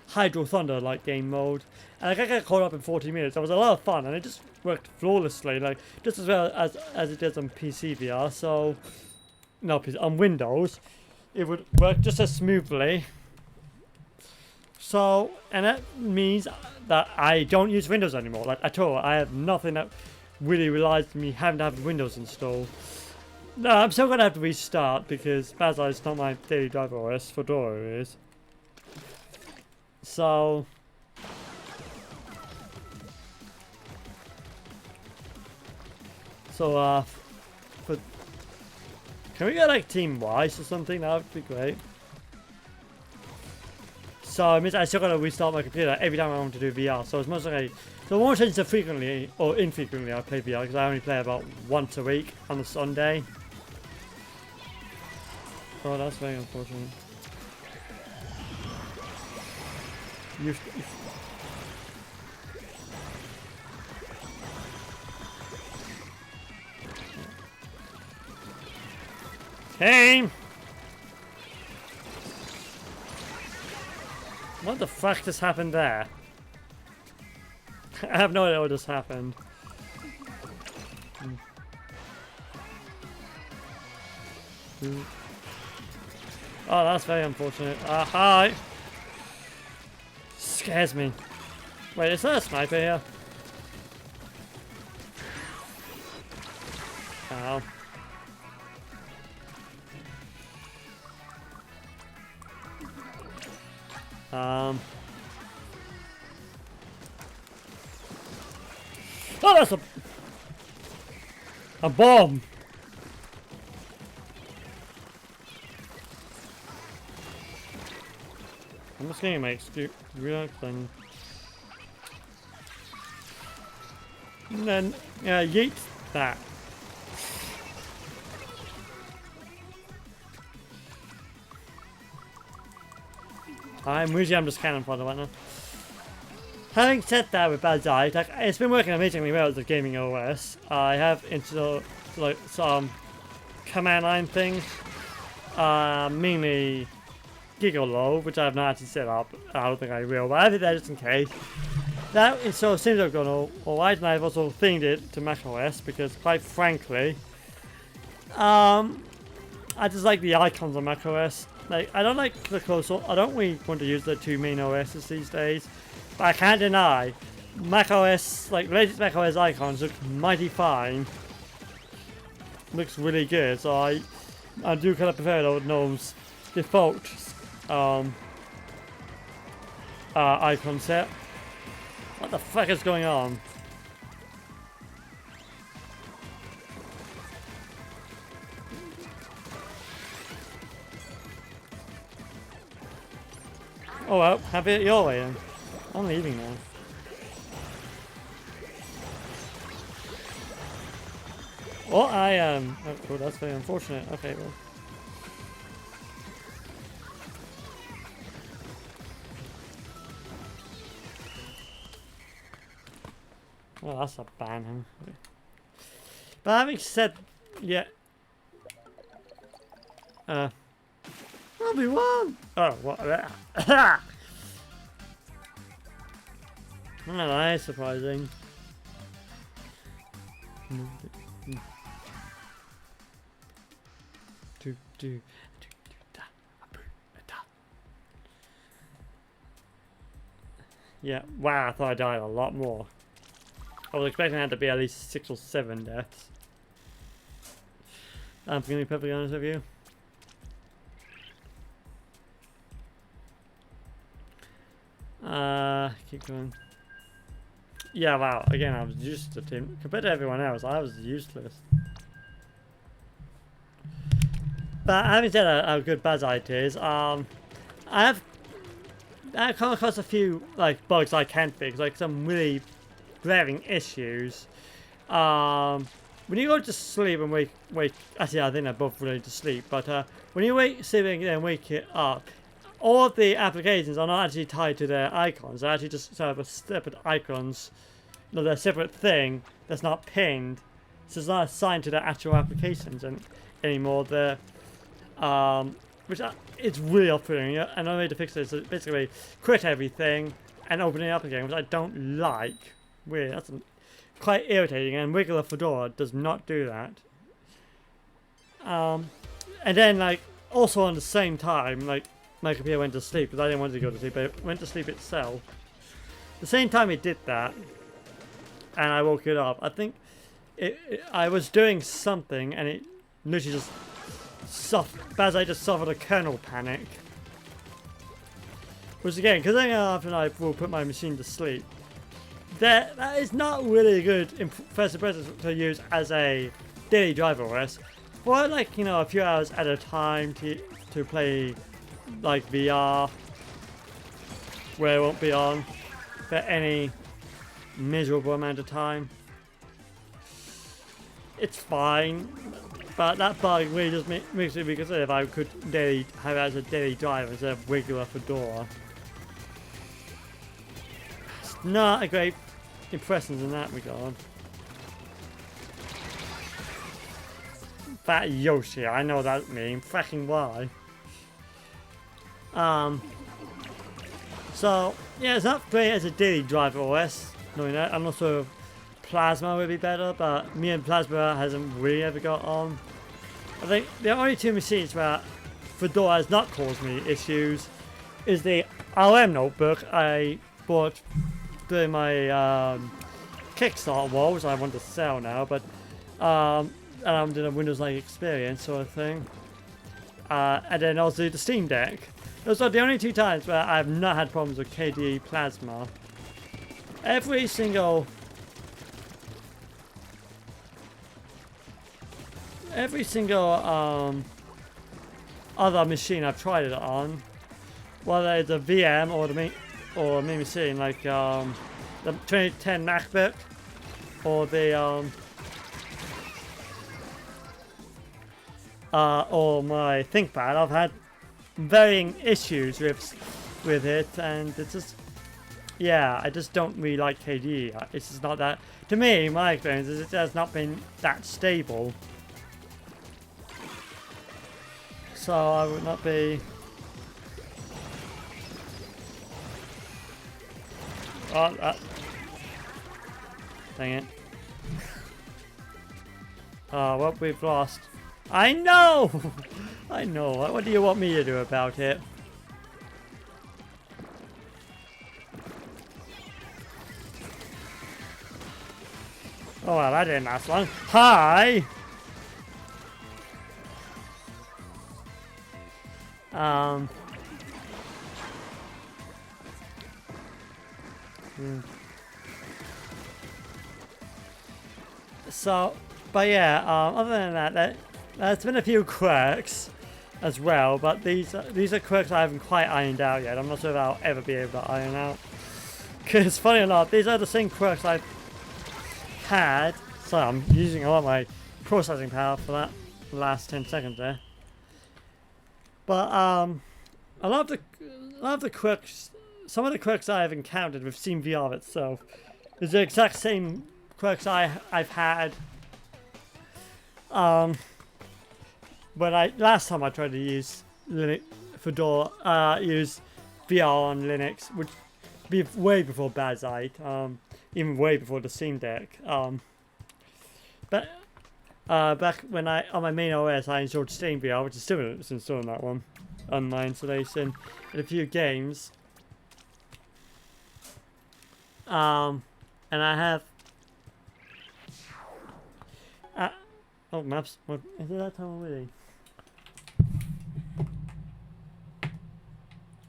Hydro Thunder like game mode, and I got caught up in 40 minutes. That was a lot of fun, and it just worked flawlessly, like just as well as it does on PC VR. So, no, on Windows, it would work just as smoothly. So, and that means that I don't use Windows anymore, like at all. I have nothing that really relies on me having to have Windows installed. No, I'm still gonna have to restart because Bazzite is not my daily driver OS. Fedora is. So but can we get like Team Wise or something? That would be great. So it means I still gotta restart my computer every time I want to do VR. So it's most likely, so it won't change so frequently or infrequently I play VR, because I only play about once a week on a Sunday. Oh, that's very unfortunate. Hey! What the fuck just happened there? I have no idea what just happened. Oh, that's very unfortunate. Hi! Scares me. Wait, is there a sniper here? Ow. Oh, that's a bomb. I'm just getting my excuse reaction. And then, yeah, yeet that. I'm just cannon fodder right now. Having said that, with Bad Eye, like, it's been working amazingly well with the gaming OS. I have installed like some command line things, mainly Gigolo, which I have not actually set up. I don't think I will, but I did that just in case. That is so seems to have gone alright, and I've also themed it to macOS because, quite frankly, I just like the icons on macOS. Like, I don't like the cursor. I don't really want to use the two main OSs these days, but I can't deny macOS, like latest macOS icons look mighty fine. Looks really good, so I do kind of prefer the GNOME's default icon set. What the fuck is going on? Oh well, have it your way then. I'm leaving now. Oh, oh cool, that's very unfortunate. Okay, well. Well, that's a ban, huh? But having said, yeah. I'll be one. Oh, what? Oh, that is surprising. Yeah, wow, I thought I died a lot more. I was expecting that to be at least 6 or 7 deaths. I'm going to be perfectly honest with you. Keep going. Yeah, wow, again, I was used to team. Compared to everyone else, I was useless. But having said how good Bad Eye is, I've come across a few like bugs I can't fix, like some really glaring issues. When you go to sleep and wake, actually I think they're both related to sleep, but when you sleep and then wake it up, all of the applications are not actually tied to their icons. They're actually just sort of separate icons. No, they're a separate thing that's not pinned. So it's not assigned to their actual applications anymore. They're which it's really off-putting. And the way to fix this is basically quit everything and open it up again, which I don't like. Really, that's quite irritating. And regular Fedora does not do that. And then like also on the same time, like my computer went to sleep because I didn't want it to go to sleep, but it went to sleep itself. The same time it did that, and I woke it up. I think I was doing something, and it literally just I just suffered a kernel panic. Which again, because then after I will put my machine to sleep, that is not really a good first impression to use as a daily driver OS. For like, you know, a few hours at a time to play like VR, where it won't be on for any miserable amount of time. It's fine, but that bug really just makes me consider if I could have it as a daily driver instead of regular Fedora. It's not a great impression in that regard. Fat Yoshi, I know what that means. Fucking why? So yeah, it's not great as a daily driver OS. Knowing that, I'm not sure if Plasma would be better, but me and Plasma hasn't really ever got on. I think the only two machines where Fedora has not caused me issues is the RM notebook I bought during my Kickstarter war, which I want to sell now, but and I'm doing a Windows-like experience sort of thing. And then also the Steam Deck. Those are the only two times where I've not had problems with KDE Plasma. Every single every single other machine I've tried it on, whether it's a VM or the main machine, like the 2010 MacBook or the or my ThinkPad, I've had varying issues with it, and it's just, yeah, I just don't really like KDE. It's just not that, to me, my experience is it has not been that stable. So I would not be... Oh, dang it. What we've lost. I know! I know. What do you want me to do about it? Oh, well, that didn't last long. Hi! So, but yeah, other than that, there's been a few quirks as well, but these are quirks I haven't quite ironed out yet. I'm not sure if I'll ever be able to iron out. Because, funny enough, these are the same quirks I've had. So I'm using a lot of my processing power for that last 10 seconds there. But a lot of the quirks, some of the quirks I've encountered with SteamVR itself is the exact same quirks I've had when last time I tried to use Linux Fedora, use VR on Linux, which be way before Bazite, even way before the Steam Deck. But back when on my main OS I installed SteamVR, which is still installing that one on my installation, and a few games. And I have. Oh, maps. What, is it that time already?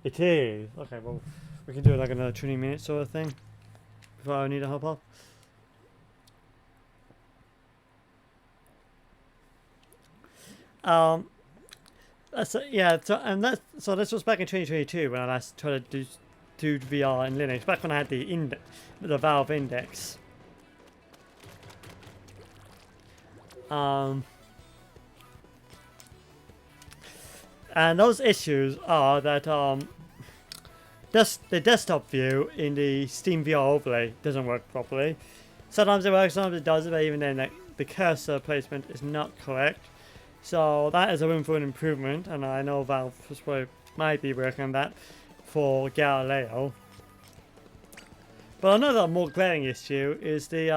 It is. Okay, well, we can do it like another 20 minutes sort of thing before I need to hop off. Yeah, so this was back in 2022 when I last tried to do VR in Linux. Back when I had the Valve Index. And those issues are that the desktop view in the Steam VR overlay doesn't work properly. Sometimes it works, sometimes it doesn't, but even then the cursor placement is not correct. So that is a room for an improvement, and I know Valve might be working on that for Galileo. But another more glaring issue is the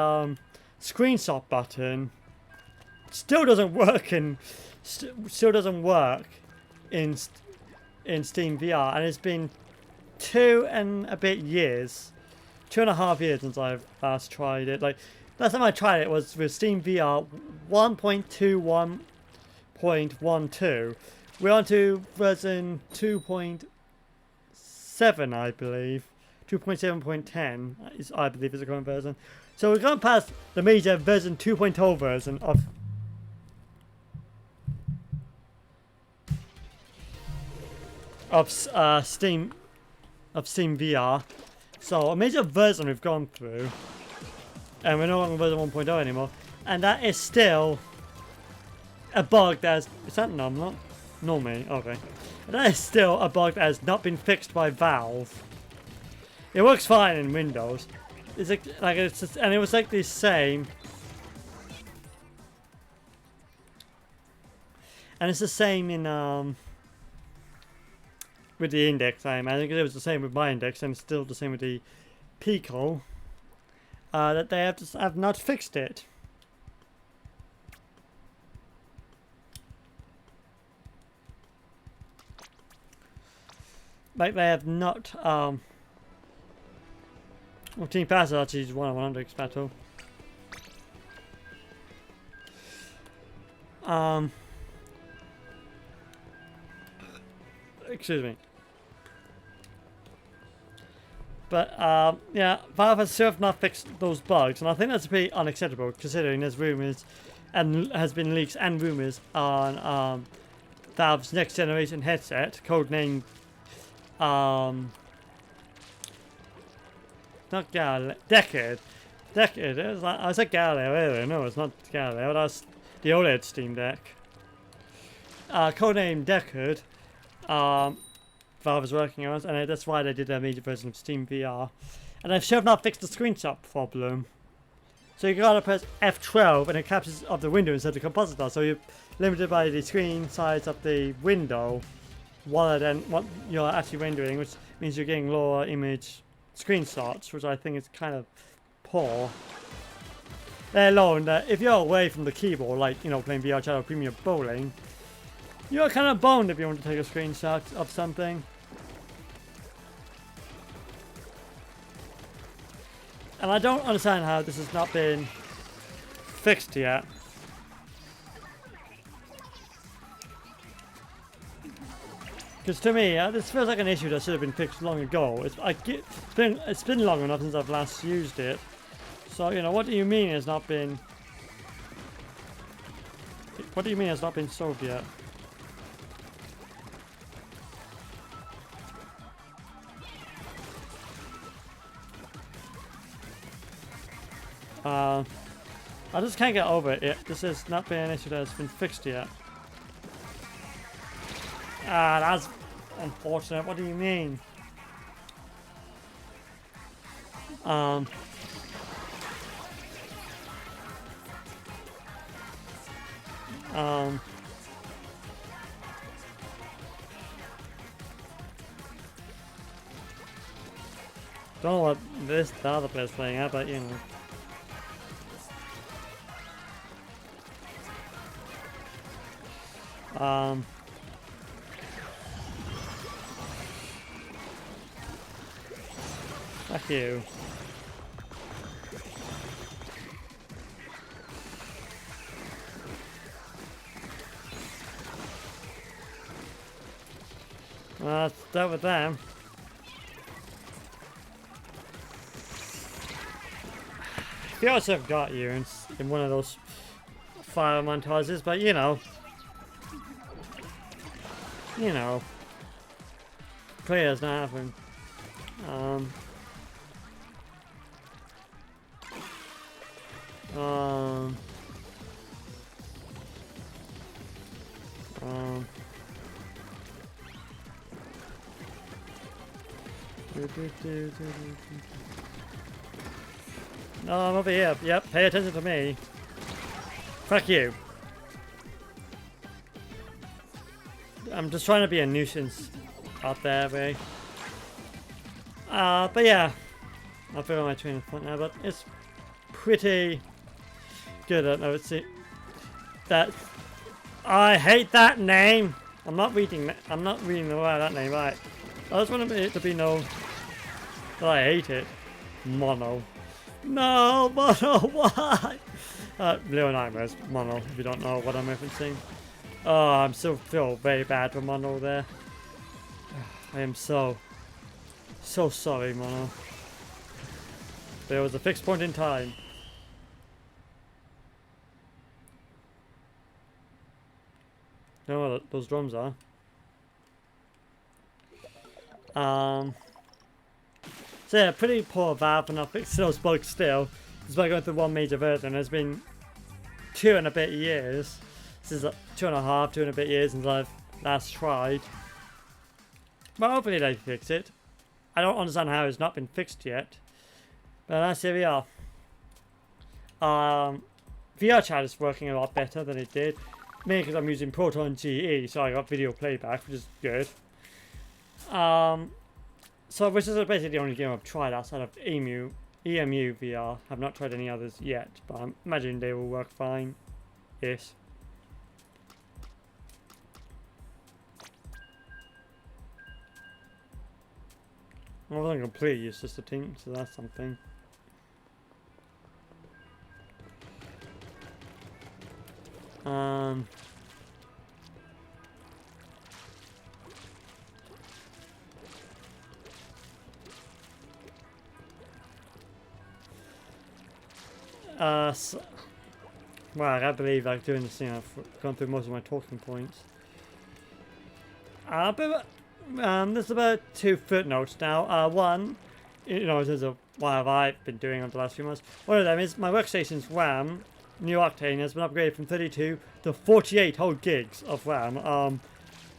screenshot button still doesn't work in Steam VR, and it's been 2.5 years since I've last tried it. Like, last time I tried it was with Steam VR 1.21.12. We're on to version 2.7, I believe. 2.7.10 is, I believe, is the current version. So we're going past the major version 2.0 version of Steam VR. So a major version we've gone through, and we're no longer version 1.0 anymore, and that is still a bug that's... Is that normal? Normally, okay. That is still a bug that has not been fixed by Valve. It works fine in Windows. It's like it's just, and it was like the same. And it's the same in with the Index, I imagine, because it was the same with my Index, and it's still the same with the Pico. That they have not fixed it. Like they have not. Well, Team Pass actually is 1/100 battle. Excuse me. But yeah, Valve has still not fixed those bugs, and I think that's pretty unacceptable considering there's rumors and has been leaks and rumors on Valve's next generation headset, codenamed not Galileo, Decade. Decade. I said Galileo earlier. No, it's not Galileo. That's the OLED Steam Deck. Codenamed Decade. Valve is working on it, and that's why they did their major version of Steam VR. And they've still not fixed the screenshot problem. So you gotta press F12 and it captures of the window instead of the compositor. So you're limited by the screen size of the window rather than what you're actually rendering, which means you're getting lower image screenshots, which I think is kind of poor. Let alone that if you're away from the keyboard, like, you know, playing VR Chat or Premier Bowling, you're kind of boned if you want to take a screenshot of something. And I don't understand how this has not been fixed yet. Because to me, this feels like an issue that should have been fixed long ago. It's been long enough since I've last used it. So, you know, what do you mean it's not been... What do you mean it's not been solved yet? I just can't get over it. This has not been an issue that has been fixed yet. That's unfortunate. What do you mean? Don't know what the other player's playing at, but you know. Fuck you. Well, let's start with them. I feel like I've got you in one of those fire montages, but you know, players not happen. No, I'm over here. Yep, pay attention to me. Fuck you. I'm just trying to be a nuisance out there, really. But yeah. I feel my train of thought now, but it's pretty good. I don't know. It's that. I hate that name. I'm not reading the word that name right. I just want it to be known that I hate it. Mono. No, Mono, why? Little Nightmares, Mono, if you don't know what I'm referencing. Oh, I'm still feel very bad for Mono there. I am so sorry, Mono. There was a fixed point in time. You know what those drums are? So yeah, pretty poor Valve, and I'll fix those bugs still. Despite going through one major version, it's been 2 and a bit years. This is 2.5, 2 and a bit years since I've last tried. But hopefully they fix it. I don't understand how it's not been fixed yet. But that's here we are. VR chat is working a lot better than it did. Mainly because I'm using Proton GE, so I got video playback, which is good. So this is basically the only game I've tried outside of EMU VR. I've not tried any others yet, but I'm imagining they will work fine. Yes. I wasn't completely useless to team, so that's something. Right, I believe like doing this thing, I've gone through most of my talking points. There's about 2 footnotes now. One, in terms of what have I been doing over the last few months. One of them is my workstation's RAM, new Octane, has been upgraded from 32 to 48 whole gigs of RAM.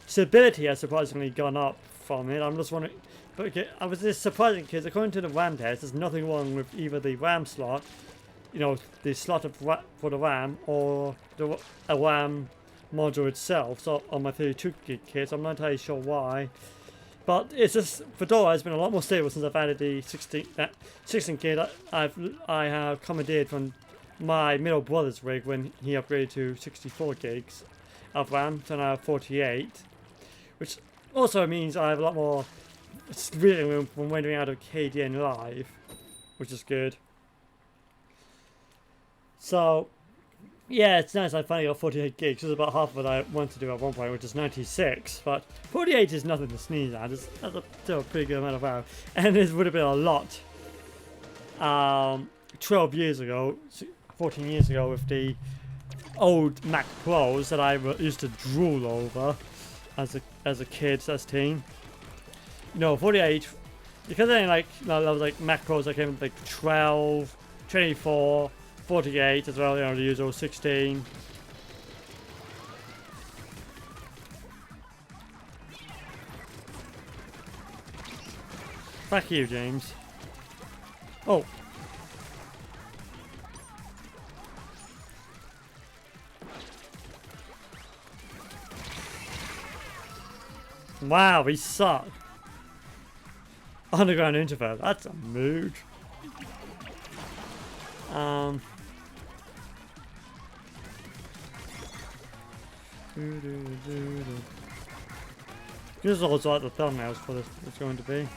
Stability has surprisingly gone up from it. I'm just wondering, but I was just surprising because according to the RAM test, there's nothing wrong with either the RAM slot, the slot for the RAM, or a RAM module itself. So on my 32 gig kit, I'm not entirely sure why, but it's just Fedora has been a lot more stable since I've added the 16 gig I have commandeered from my middle brother's rig when he upgraded to 64 gigs of RAM, so now 48, which also means I have a lot more reading room when we're doing out of KDN Live, which is good. So, yeah, it's nice I finally got 48 gigs. It's about half of what I wanted to do at one point, which is 96. But 48 is nothing to sneeze at. That's still a pretty good amount of RAM. And it would have been a lot 12 years ago, 14 years ago with the old Mac Pros that I used to drool over as a kid, as teen. 48, because then that was like Mac Pros that came with like 12, 24, 48 as well, the usual 16. Fuck you, James. Oh. Wow, we suck. Underground introvert, that's a mood. This is also what the thumbnails for this is going to be.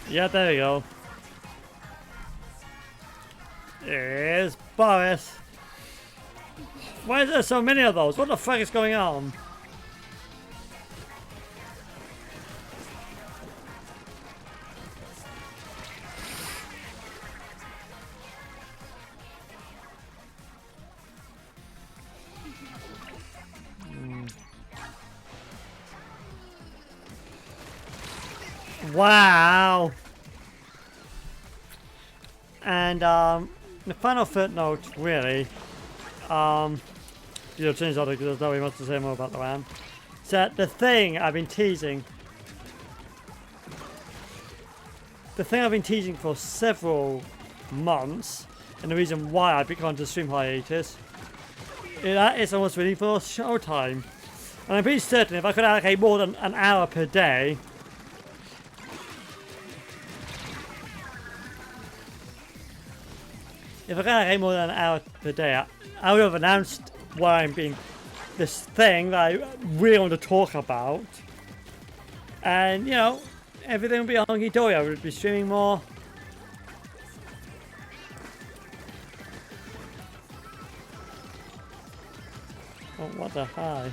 Yeah, there we go. Here's Boris. Why is there so many of those? What the fuck is going on? Wow. And the final footnote, really, change that because there's nobody wants to say more about the RAM. So the thing I've been teasing for several months, and the reason why I've gone to stream hiatus, that is almost ready for showtime. And I'm pretty certain if I could allocate more than an hour per day, I would have announced why I'm being this thing that I really want to talk about. And, everything would be honky-dory. I would be streaming more. Oh, what the hi.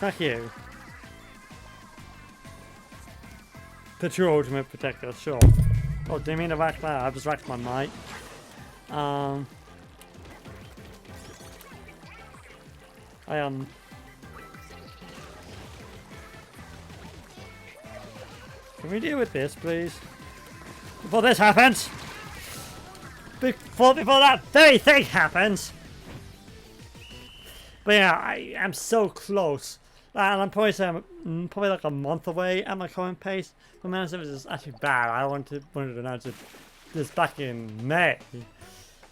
Fuck you. The true ultimate protector, sure. Oh, do you mean to rack that? I've just racked my mic. I am. Can we deal with this, please? Before this happens! Before that very thing happens! But yeah, I am so close. And I'm probably saying I'm probably like a month away at my current pace. But man, service is actually bad. I wanted to announce this back in May.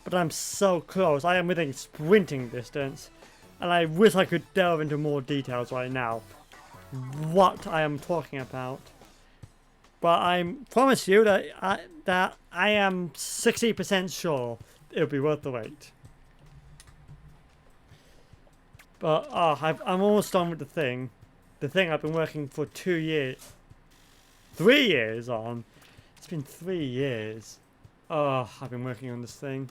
But I'm so close. I am within sprinting distance. And I wish I could delve into more details right now. What I am talking about. But I promise you that I am 60% sure it'll be worth the wait. But I'm almost done with the thing. The thing I've been working for 2 years. 3 years on. It's been 3 years. Oh, I've been working on this thing.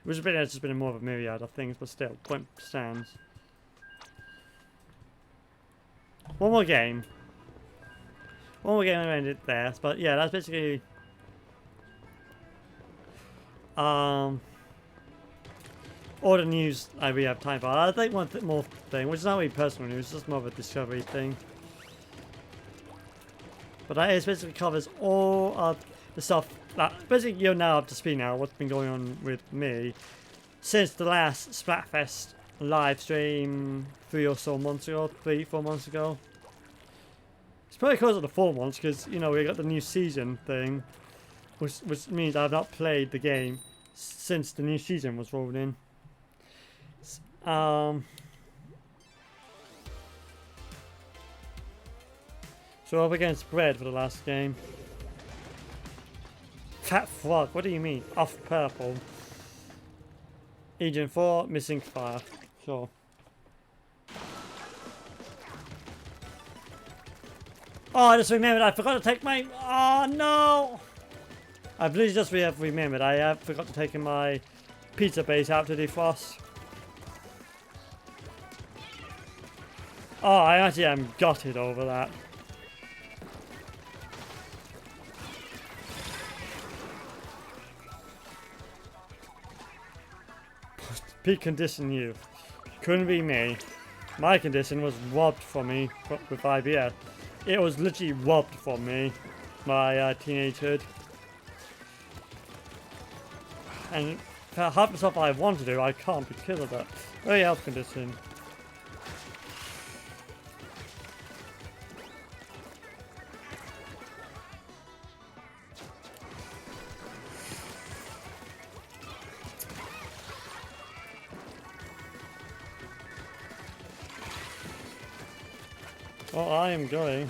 Which has just been more of a myriad of things, but still, point stands. One more game. One more game and end it there. But yeah, that's basically all the news I really have time for. I think one more thing, which is not really personal news, it's just more of a discovery thing. But that is basically covers all of the stuff that basically you're now up to speed now, what's been going on with me since the last Splatfest live stream 3 or so months ago, 3-4 months ago. It's probably because of the 4 months, because you know we got the new season thing, which means I've not played the game since the new season was rolled in. So up against Bread for the last game. Fat Frog, what do you mean? Off purple. Agent 4, missing fire. Sure. Oh, I just remembered I forgot to take my... Oh, no! I've literally just remembered I forgot to take my pizza base out to defrost. Oh, I actually am gutted over that. Peak condition you. Couldn't be me. My condition was robbed from me with IBS. It was literally robbed from me. My teenagehood. And for half the stuff I want to do, I can't because of that. Very health condition. Well, I am going.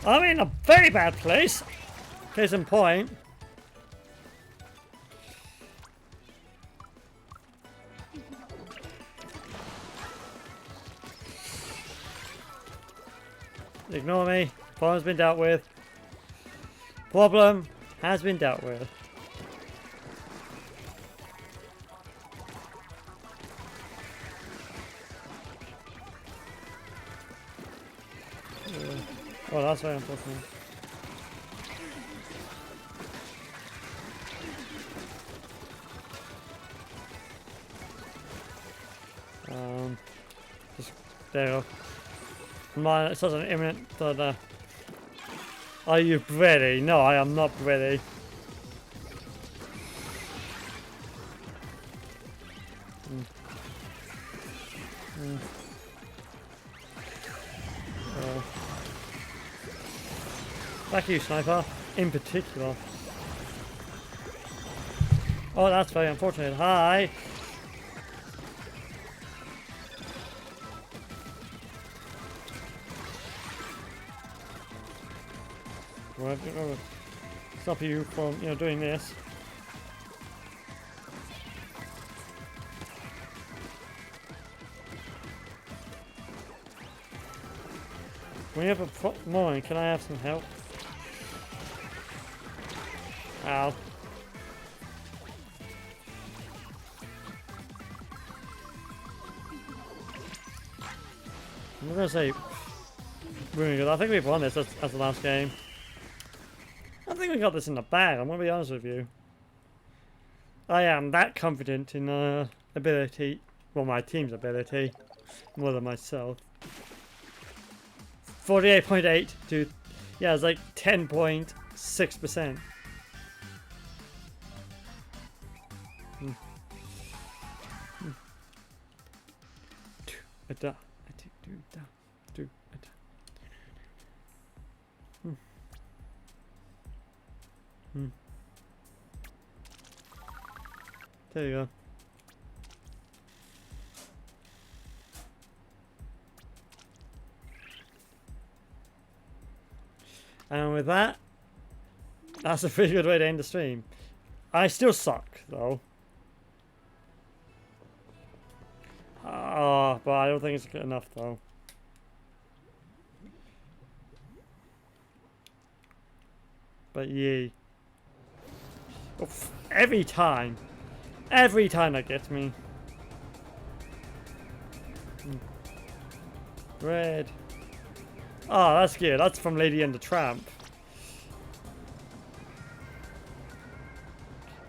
I'm in a very bad place. Case in point. Ignore me. Problem's been dealt with. Problem has been dealt with. Oh, that's very unfortunate. Just there you go. Mine, it's such an imminent. Are you ready? No, I am not ready. Back you, sniper. In particular. Oh, that's very unfortunate. Hi. Stop you from, doing this. When you have a moment, can I have some help? Ow. I'm gonna say really good. I think we've won this as the last game. I think we got this in the bag, I'm gonna be honest with you. I am that confident in ability, well, my team's ability, more than myself. 48.8 to, yeah, it's like 10.6%. There you go. And with that, that's a pretty good way to end the stream. I still suck, though. But I don't think it's good enough though. But yay. Oof. Every time that gets me. Red. Oh, that's good. That's from Lady and the Tramp.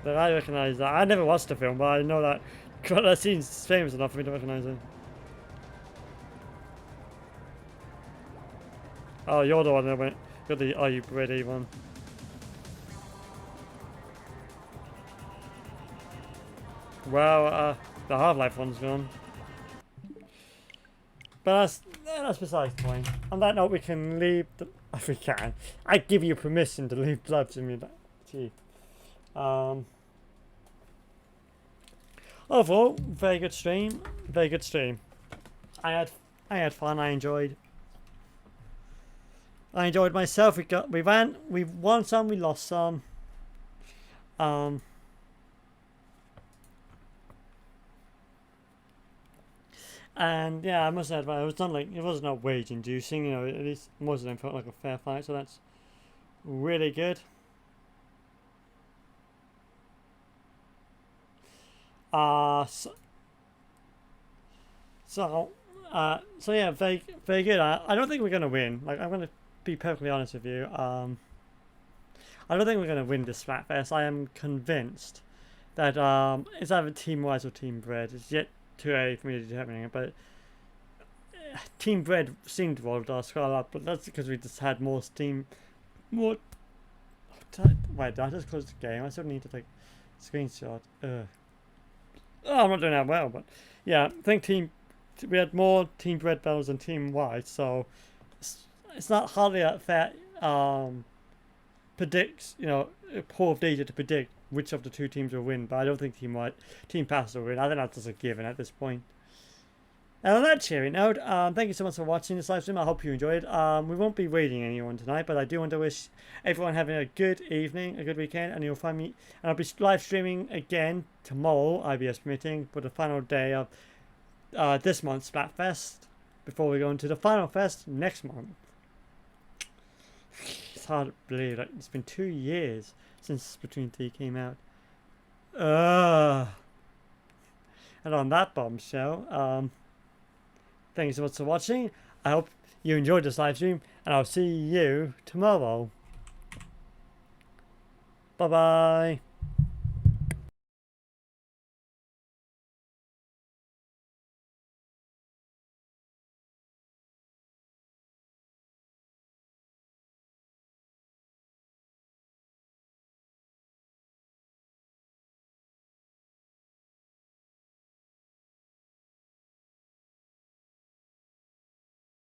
But I recognise that. I never watched the film, but I know that that scene's famous enough for me to recognise it. Oh, you're the one that went. You're the Are You Ready one. Well, the Half-Life one's gone. But that's besides the point. On that note, we can leave the... If we can. I give you permission to leave Blood Simulator. Overall, very good stream. Very good stream. I had fun. I enjoyed myself. We won some, we lost some. And yeah, I must admit, it wasn't no wage inducing, you know, at least most of them felt like a fair fight, so that's really good. So yeah, very, very good. I don't think we're gonna win. Like, I'm gonna be perfectly honest with you. I don't think we're gonna win this Splatfest. I am convinced that it's either Team Wise or Team Bread. It's yet too early for me to determine it, but Team Bread seemed to roll our score up. But that's because we just had more steam, more. Wait, did I just close the game? I still need to take a screenshot. Oh, I'm not doing that well, but yeah, I think we had more Team Bread battles than Team White, so it's not hardly a fair predicts, you know, a pool of data to predict which of the two teams will win. But I don't think Team Pass will win. I think that's just a given at this point. And on that cheery note, thank you so much for watching this live stream. I hope you enjoyed. We won't be raiding anyone tonight, but I do want to wish everyone having a good evening, a good weekend, and you'll find me. And I'll be live streaming again tomorrow, IBS permitting, for the final day of this month's Splatfest before we go into the final fest next month. It's hard to believe, like, it's been 2 years since Splatoon 3 came out. And on that bombshell, thank you so much for watching. I hope you enjoyed this live stream, and I'll see you tomorrow. Bye bye.